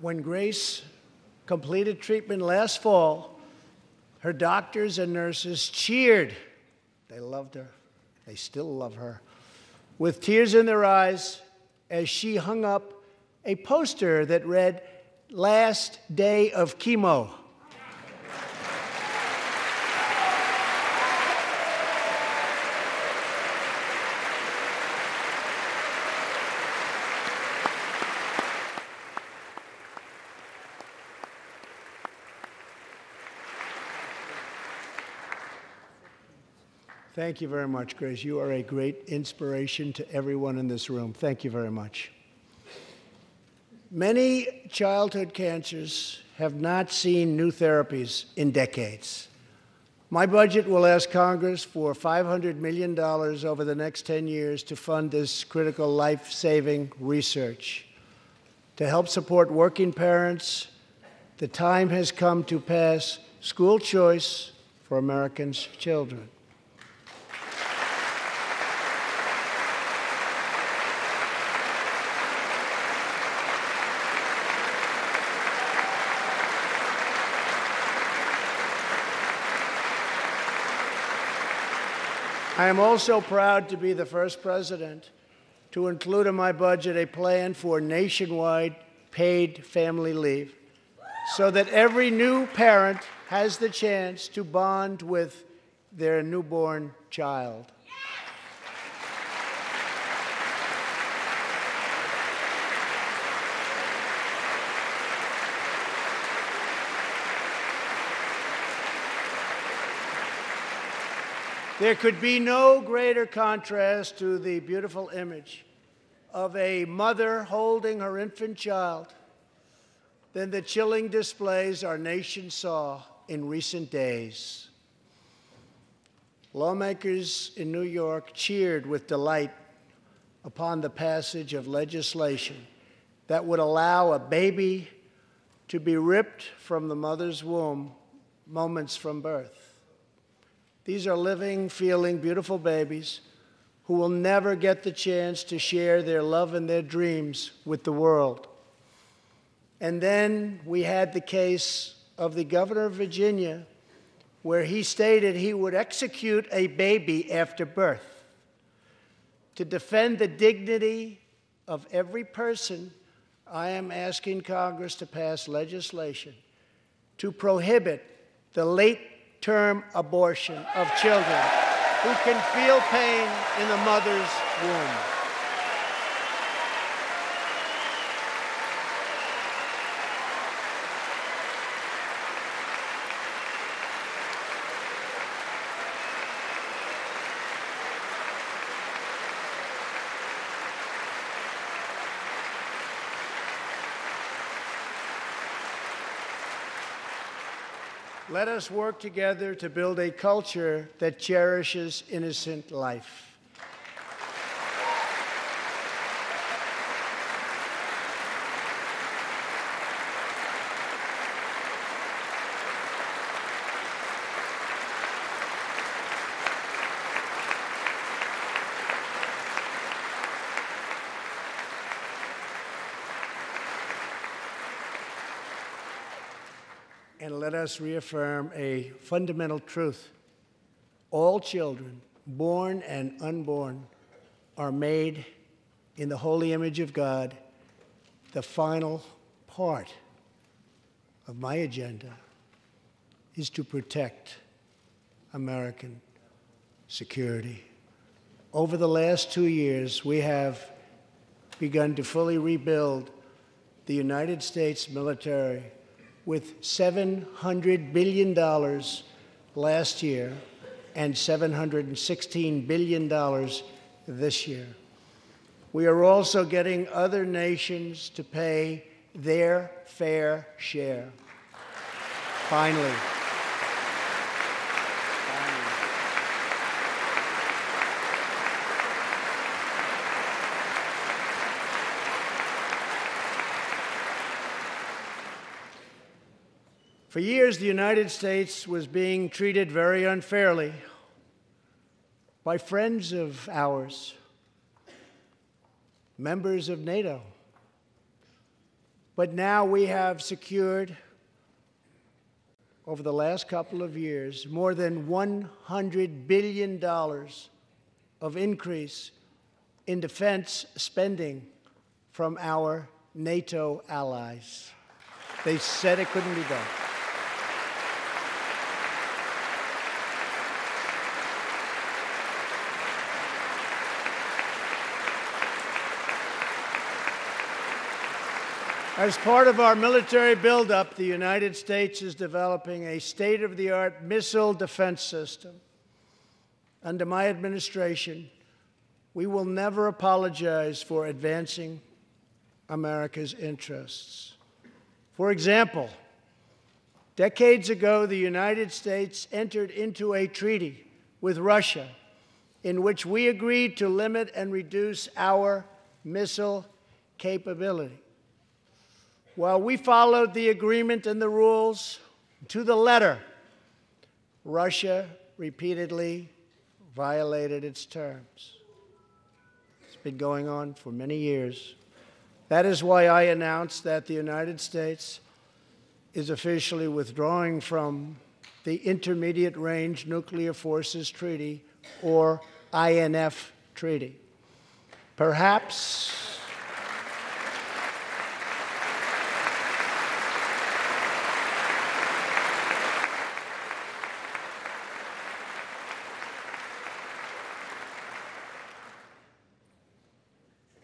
When Grace completed treatment last fall, her doctors and nurses cheered. They loved her. They still love her. With tears in their eyes as she hung up a poster that read, "Last day of chemo." Thank you very much, Grace. You are a great inspiration to everyone in this room. Thank you very much. Many childhood cancers have not seen new therapies in decades. My budget will ask Congress for $500 million over the next 10 years to fund this critical life-saving research. To help support working parents, the time has come to pass school choice for Americans' children. I am also proud to be the first president to include in my budget a plan for nationwide paid family leave so that every new parent has the chance to bond with their newborn child. There could be no greater contrast to the beautiful image of a mother holding her infant child than the chilling displays our nation saw in recent days. Lawmakers in New York cheered with delight upon the passage of legislation that would allow a baby to be ripped from the mother's womb moments from birth. These are living, feeling, beautiful babies who will never get the chance to share their love and their dreams with the world. And then we had the case of the governor of Virginia, where he stated he would execute a baby after birth. To defend the dignity of every person, I am asking Congress to pass legislation to prohibit the late-term abortion of children who can feel pain in the mother's womb. Let us work together to build a culture that cherishes innocent life. And let us reaffirm a fundamental truth. All children, born and unborn, are made in the holy image of God. The final part of my agenda is to protect American security. Over the last 2 years, we have begun to fully rebuild the United States military with $700 billion last year and $716 billion this year. We are also getting other nations to pay their fair share. Finally. For years, the United States was being treated very unfairly by friends of ours, members of NATO. But now we have secured, over the last couple of years, more than $100 billion of increase in defense spending from our NATO allies. They said it couldn't be done. As part of our military buildup, the United States is developing a state-of-the-art missile defense system. Under my administration, we will never apologize for advancing America's interests. For example, decades ago, the United States entered into a treaty with Russia in which we agreed to limit and reduce our missile capability. While we followed the agreement and the rules to the letter, Russia repeatedly violated its terms. It's been going on for many years. That is why I announced that the United States is officially withdrawing from the Intermediate Range Nuclear Forces Treaty, or INF Treaty. Perhaps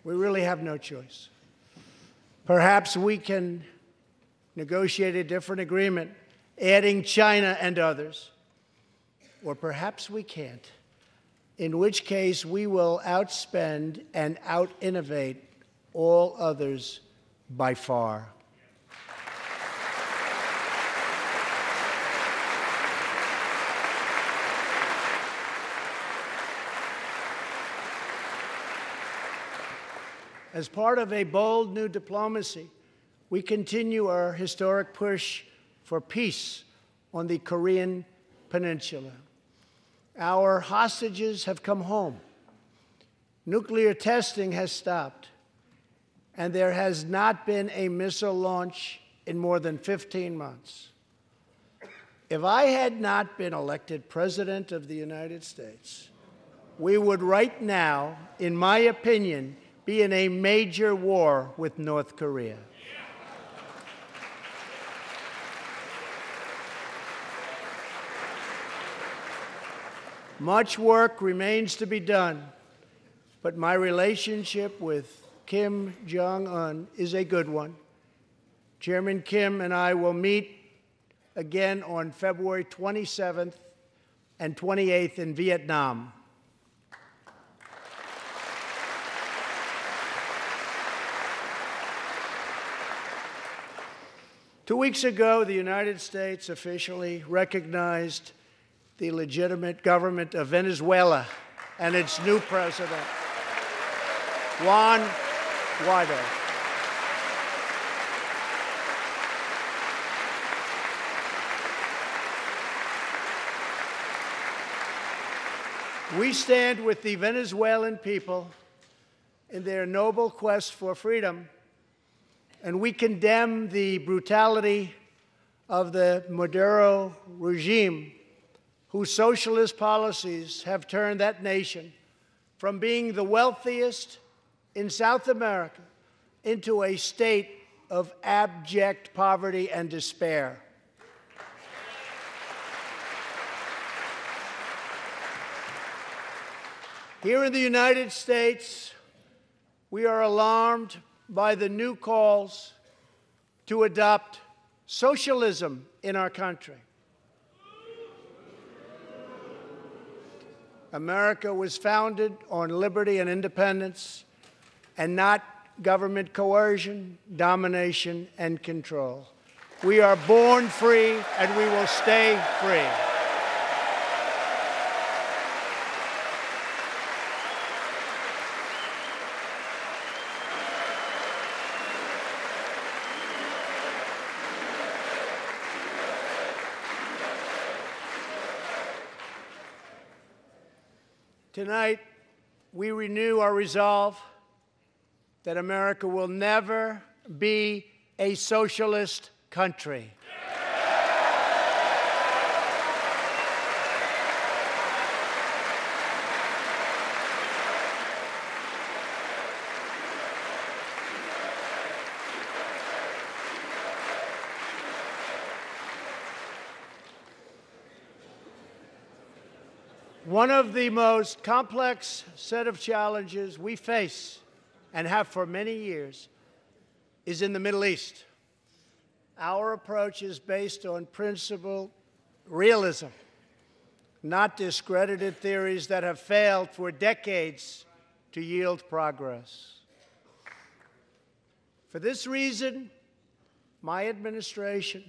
we really have no choice. Perhaps we can negotiate a different agreement, adding China and others. Or perhaps we can't, in which case we will outspend and out-innovate all others by far. As part of a bold new diplomacy, we continue our historic push for peace on the Korean Peninsula. Our hostages have come home. Nuclear testing has stopped, and there has not been a missile launch in more than 15 months. If I had not been elected President of the United States, we would right now, in my opinion, be in a major war with North Korea. Much work remains to be done, but my relationship with Kim Jong-un is a good one. Chairman Kim and I will meet again on February 27th and 28th in Vietnam. Two weeks ago, the United States officially recognized the legitimate government of Venezuela and its new president, Juan Guaido. We stand with the Venezuelan people in their noble quest for freedom, and we condemn the brutality of the Maduro regime, whose socialist policies have turned that nation from being the wealthiest in South America into a state of abject poverty and despair. Here in the United States, We are alarmed by the new calls to adopt socialism in our country. America was founded on liberty and independence, and not government coercion, domination, and control. We are born free, and we will stay free. Tonight, we renew our resolve that America will never be a socialist country. One of the most complex set of challenges we face, and have for many years, is in the Middle East. Our approach is based on principled realism, not discredited theories that have failed for decades to yield progress. For this reason, my administration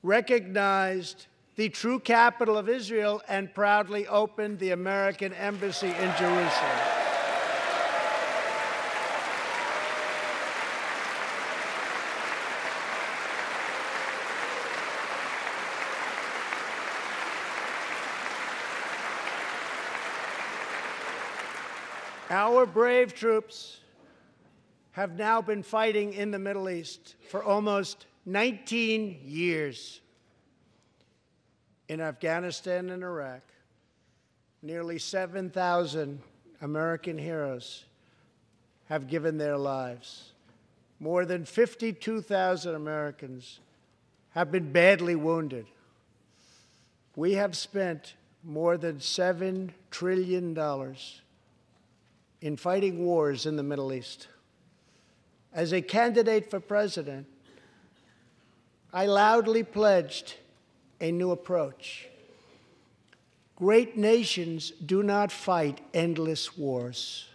recognized the true capital of Israel and proudly opened the American embassy in Jerusalem. Our brave troops have now been fighting in the Middle East for almost 19 years. In Afghanistan and Iraq, nearly 7,000 American heroes have given their lives. More than 52,000 Americans have been badly wounded. We have spent more than $7 trillion in fighting wars in the Middle East. As a candidate for president, I loudly pledged a new approach. Great nations do not fight endless wars.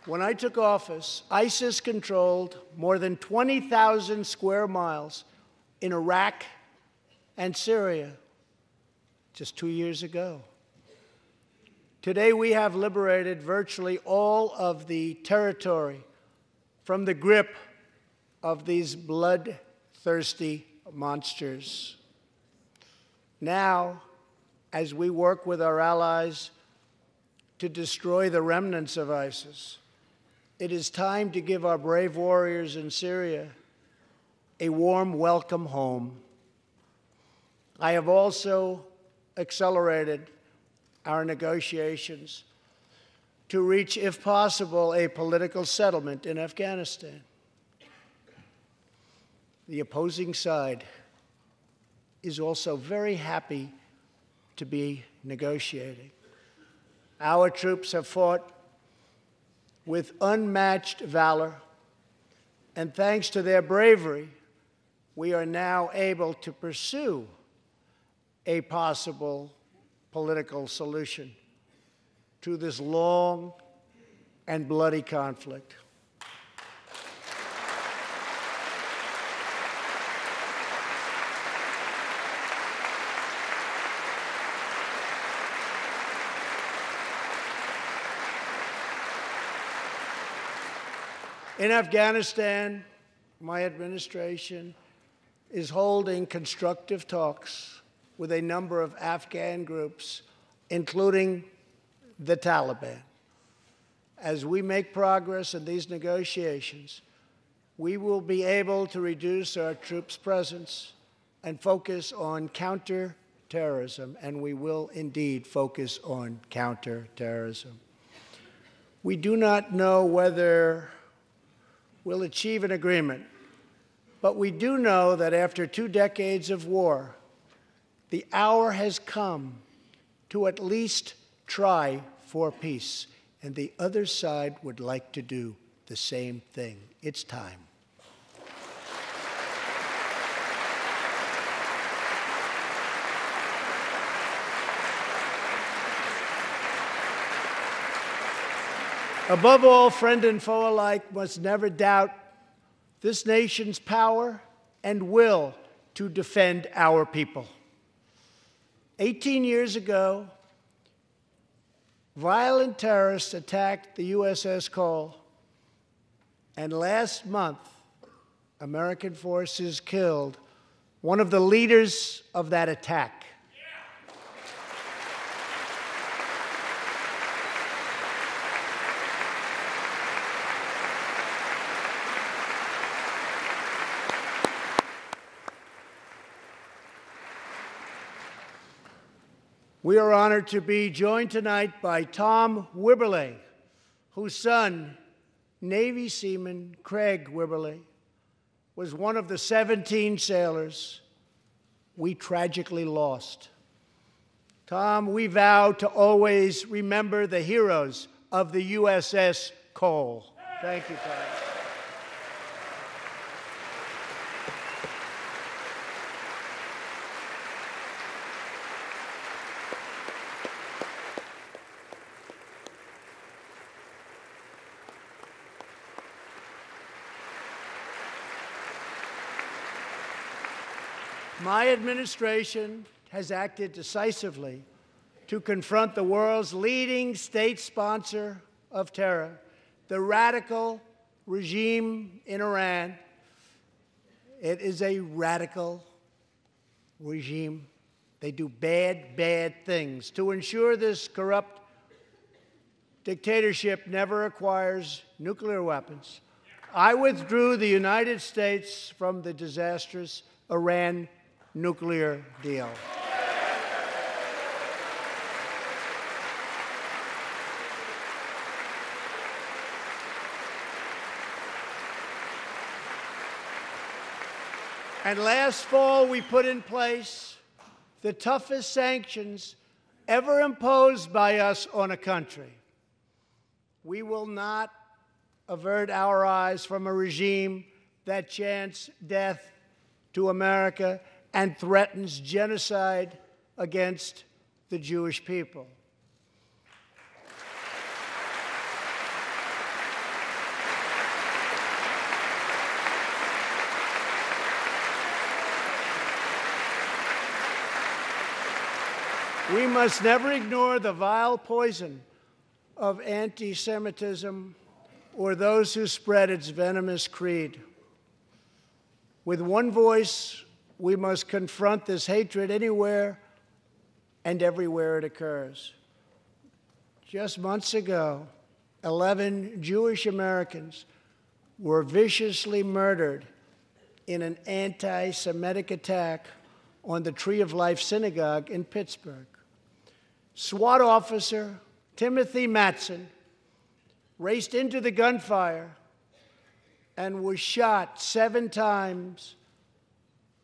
When I took office, ISIS controlled more than 20,000 square miles in Iraq and Syria just 2 years ago. Today, we have liberated virtually all of the territory from the grip of these bloodthirsty monsters. Now, as we work with our allies to destroy the remnants of ISIS, it is time to give our brave warriors in Syria a warm welcome home. I have also accelerated our negotiations to reach, if possible, a political settlement in Afghanistan. The opposing side is also very happy to be negotiating. Our troops have fought with unmatched valor, and thanks to their bravery, we are now able to pursue a possible political solution to this long and bloody conflict. In Afghanistan, my administration is holding constructive talks with a number of Afghan groups, including the Taliban. As we make progress in these negotiations, we will be able to reduce our troops' presence and focus on counterterrorism, and we will indeed focus on counterterrorism. We do not know whether we'll achieve an agreement, but we do know that after 2 decades of war, the hour has come to at least try for peace, and the other side would like to do the same thing. It's time. Above all, friend and foe alike must never doubt this nation's power and will to defend our people. 18 years ago, violent terrorists attacked the USS Cole, and last month, American forces killed one of the leaders of that attack. We are honored to be joined tonight by Tom Wibberley, whose son, Navy seaman Craig Wibberley, was one of the 17 sailors we tragically lost. Tom, we vow to always remember the heroes of the USS Cole. Thank you, Tom. My administration has acted decisively to confront the world's leading state sponsor of terror, the radical regime in Iran. It is a radical regime. They do bad, bad things. To ensure this corrupt dictatorship never acquires nuclear weapons, I withdrew the United States from the disastrous Iran nuclear deal. And last fall, we put in place the toughest sanctions ever imposed by us on a country. We will not avert our eyes from a regime that chants death to America and threatens genocide against the Jewish people. We must never ignore the vile poison of antisemitism or those who spread its venomous creed. With one voice, we must confront this hatred anywhere and everywhere it occurs. Just months ago, 11 Jewish Americans were viciously murdered in an anti-Semitic attack on the Tree of Life Synagogue in Pittsburgh. SWAT officer Timothy Matson raced into the gunfire and was shot 7 times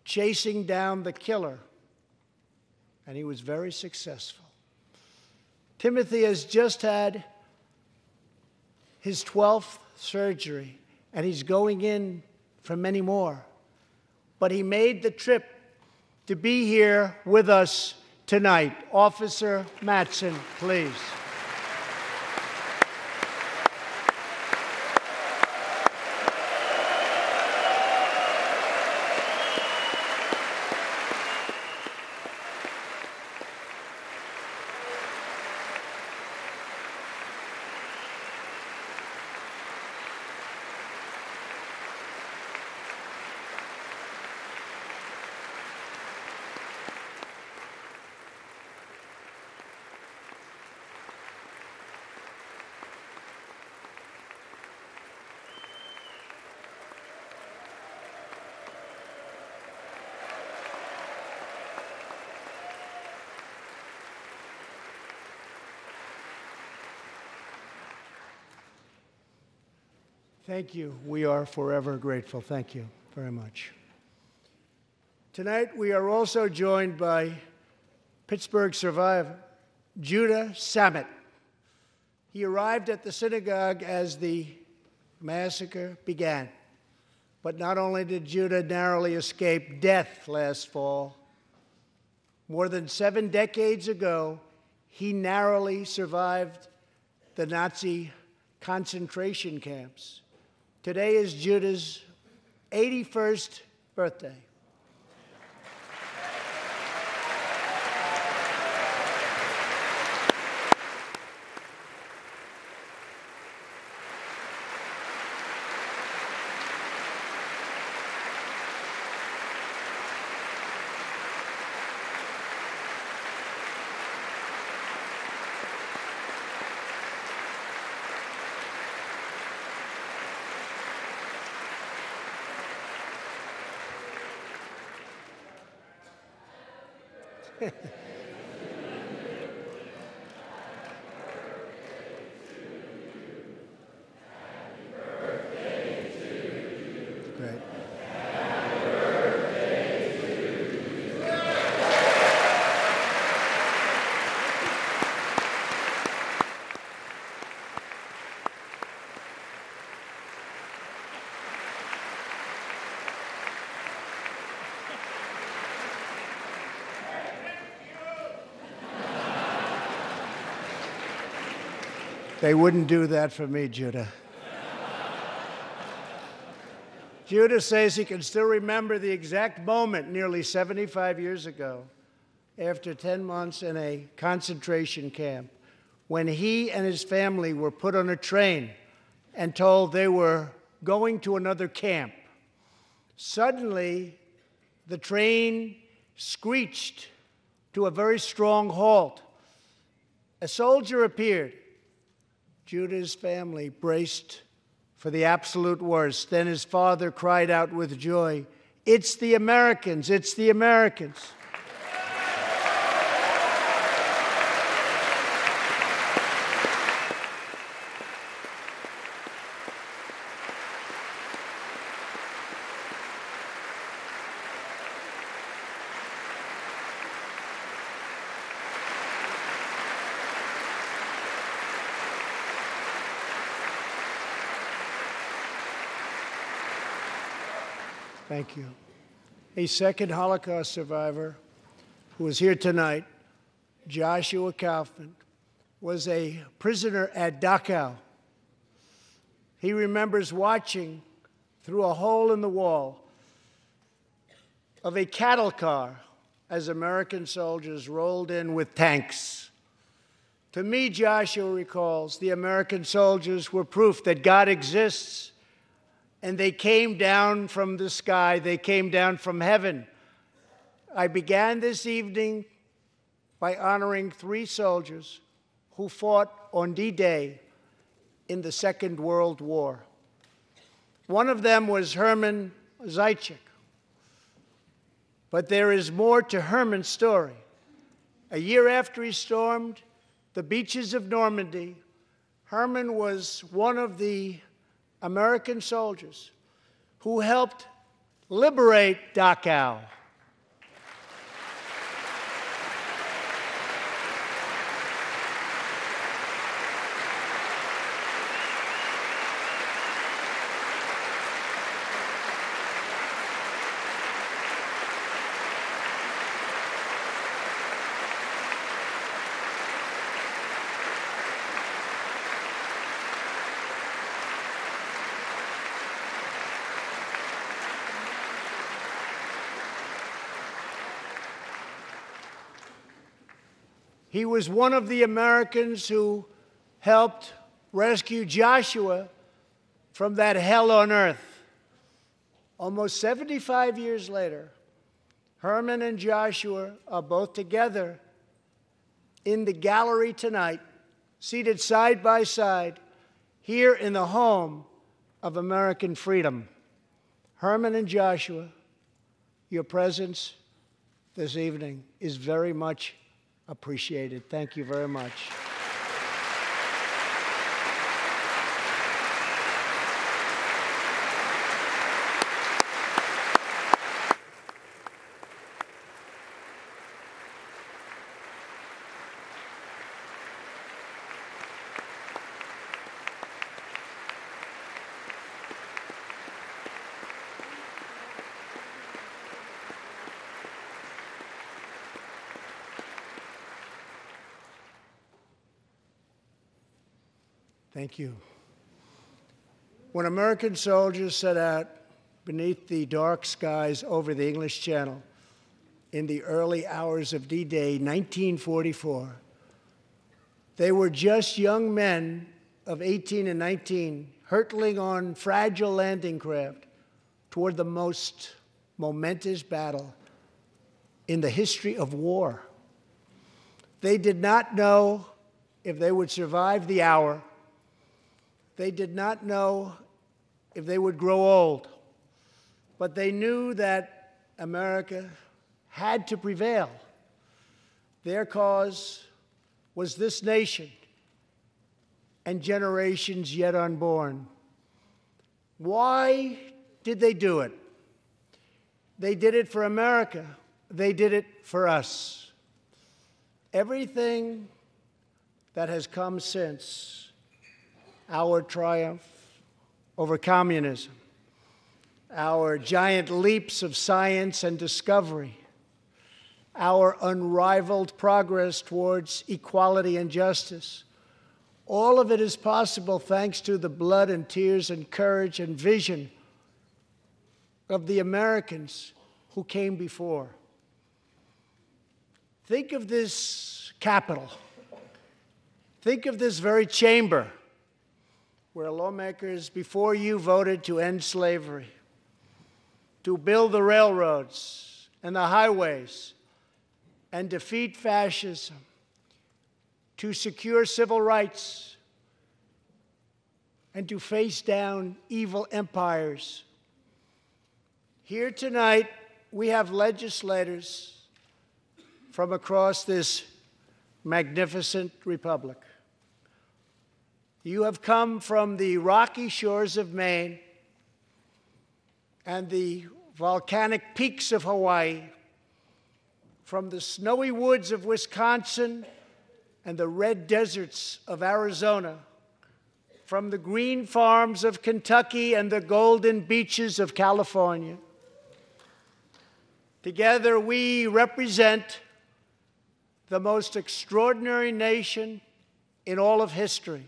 chasing down the killer, and he was very successful. Timothy has just had his 12th surgery, and he's going in for many more. But he made the trip to be here with us tonight. Officer Matson, please. Thank you. We are forever grateful. Thank you very much. Tonight, we are also joined by Pittsburgh survivor, Judah Samet. He arrived at the synagogue as the massacre began. But not only did Judah narrowly escape death last fall, more than 7 decades ago, he narrowly survived the Nazi concentration camps. Today is Judah's 81st birthday. Great. They wouldn't do that for me, Judah. Judah says he can still remember the exact moment nearly 75 years ago, after 10 months in a concentration camp, when he and his family were put on a train and told they were going to another camp. Suddenly, the train screeched to a very strong halt. A soldier appeared. Judah's family braced for the absolute worst. Then his father cried out with joy, "It's the Americans! It's the Americans!" Thank you. A second Holocaust survivor who is here tonight, Joshua Kaufman, was a prisoner at Dachau. He remembers watching through a hole in the wall of a cattle car as American soldiers rolled in with tanks. To me, Joshua recalls, the American soldiers were proof that God exists. And they came down from the sky. They came down from heaven. I began this evening by honoring 3 soldiers who fought on D-Day in the Second World War. One of them was Herman Zaitchik. But there is more to Herman's story. A year after he stormed the beaches of Normandy, Herman was one of the American soldiers who helped liberate Dachau. He was one of the Americans who helped rescue Joshua from that hell on earth. Almost 75 years later, Herman and Joshua are both together in the gallery tonight, seated side by side, here in the home of American freedom. Herman and Joshua, your presence this evening is very much appreciated. Thank you very much. Thank you. When American soldiers set out beneath the dark skies over the English Channel in the early hours of D-Day 1944, they were just young men of 18 and 19 hurtling on fragile landing craft toward the most momentous battle in the history of war. They did not know if they would survive the hour. They did not know if they would grow old. But they knew that America had to prevail. Their cause was this nation and generations yet unborn. Why did they do it? They did it for America. They did it for us. Everything that has come since our triumph over communism, our giant leaps of science and discovery, our unrivaled progress towards equality and justice, all of it is possible thanks to the blood and tears and courage and vision of the Americans who came before. Think of this Capitol. Think of this very chamber where lawmakers before you voted to end slavery, to build the railroads and the highways, and defeat fascism, to secure civil rights, and to face down evil empires. Here tonight, we have legislators from across this magnificent republic. You have come from the rocky shores of Maine and the volcanic peaks of Hawaii, from the snowy woods of Wisconsin and the red deserts of Arizona, from the green farms of Kentucky and the golden beaches of California. Together, we represent the most extraordinary nation in all of history.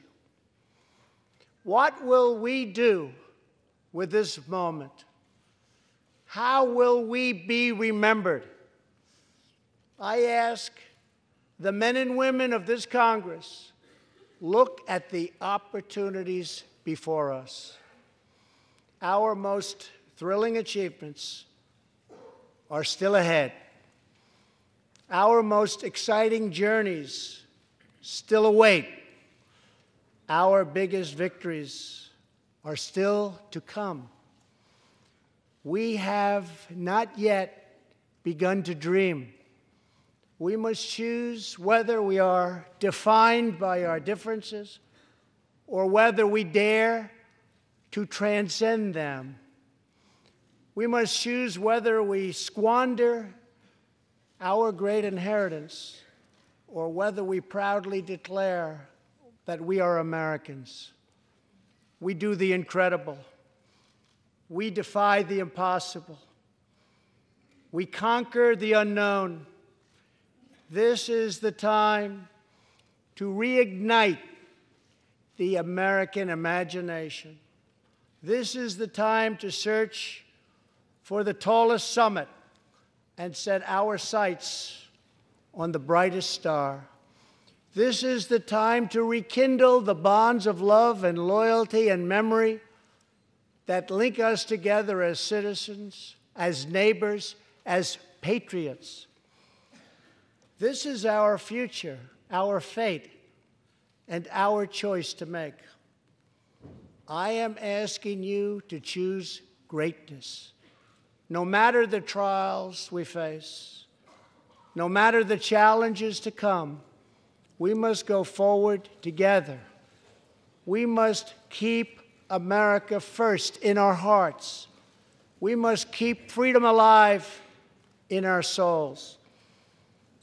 What will we do with this moment? How will we be remembered? I ask the men and women of this Congress, look at the opportunities before us. Our most thrilling achievements are still ahead. Our most exciting journeys still await. Our biggest victories are still to come. We have not yet begun to dream. We must choose whether we are defined by our differences or whether we dare to transcend them. We must choose whether we squander our great inheritance or whether we proudly declare that we are Americans. We do the incredible. We defy the impossible. We conquer the unknown. This is the time to reignite the American imagination. This is the time to search for the tallest summit and set our sights on the brightest star. This is the time to rekindle the bonds of love and loyalty and memory that link us together as citizens, as neighbors, as patriots. This is our future, our fate, and our choice to make. I am asking you to choose greatness. No matter the trials we face, no matter the challenges to come, we must go forward together. We must keep America first in our hearts. We must keep freedom alive in our souls.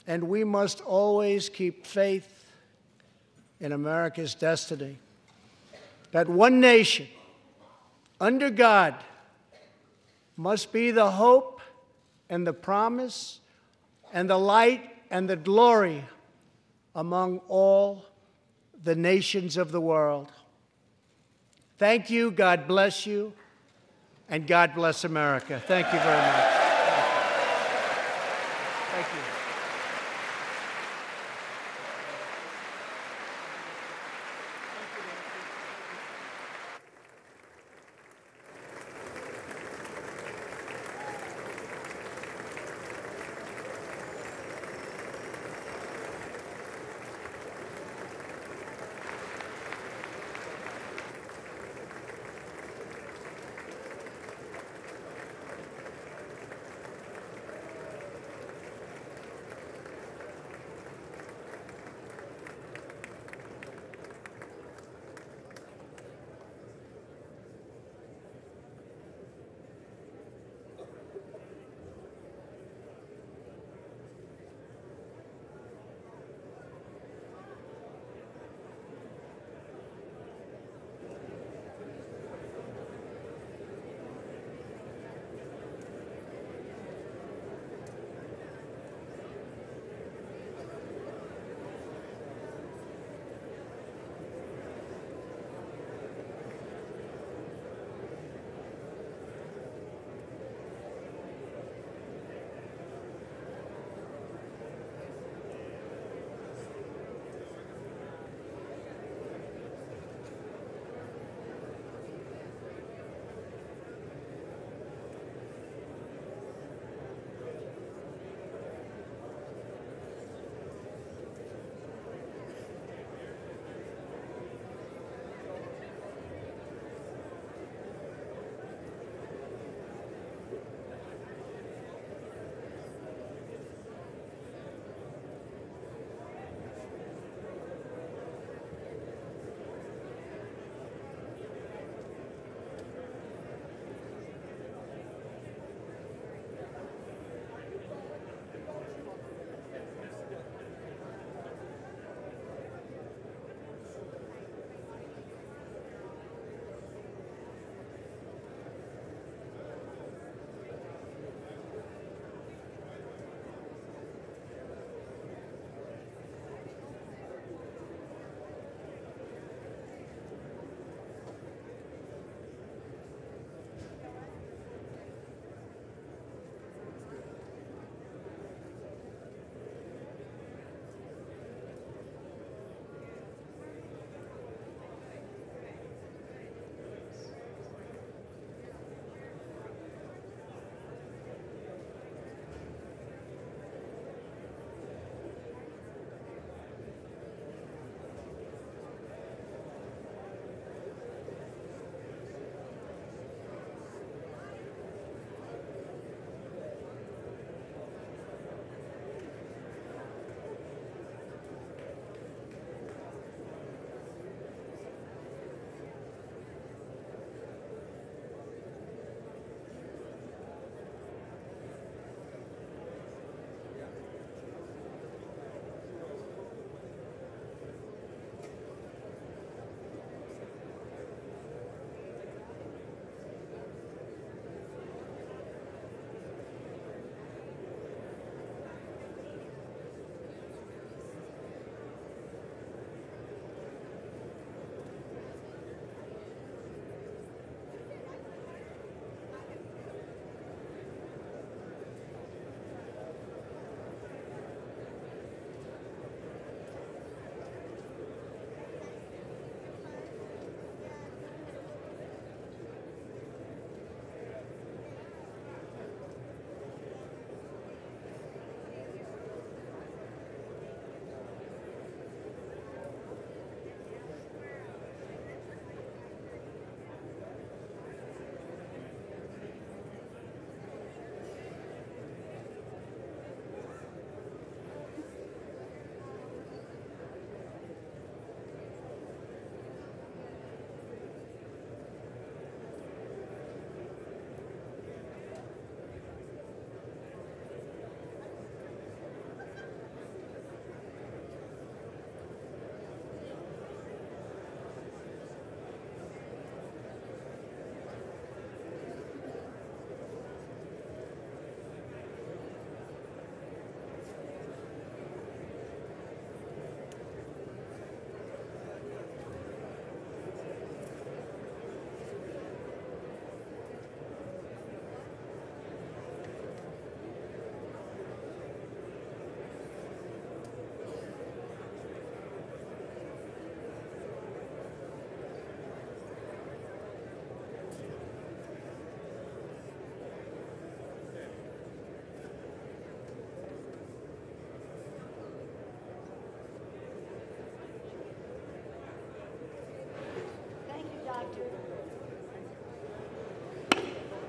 And we must always keep faith in America's destiny. That one nation, under God, must be the hope and the promise and the light and the glory among all the nations of the world. Thank you, God bless you, and God bless America. Thank you very much. Thank you.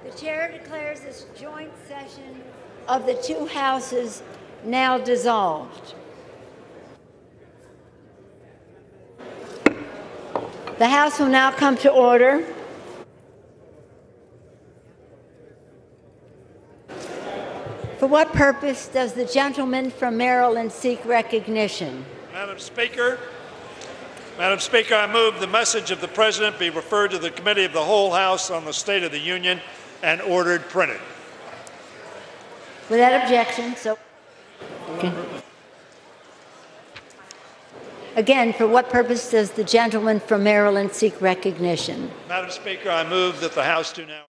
The chair declares this joint session of the two houses now dissolved. The House will now come to order. For what purpose does the gentleman from Maryland seek recognition? Madam Speaker, I move the message of the President be referred to the Committee of the Whole House on the State of the Union and ordered printed. Without objection, so. Okay. Again, for what purpose does the gentleman from Maryland seek recognition? Madam Speaker, I move that the House do now.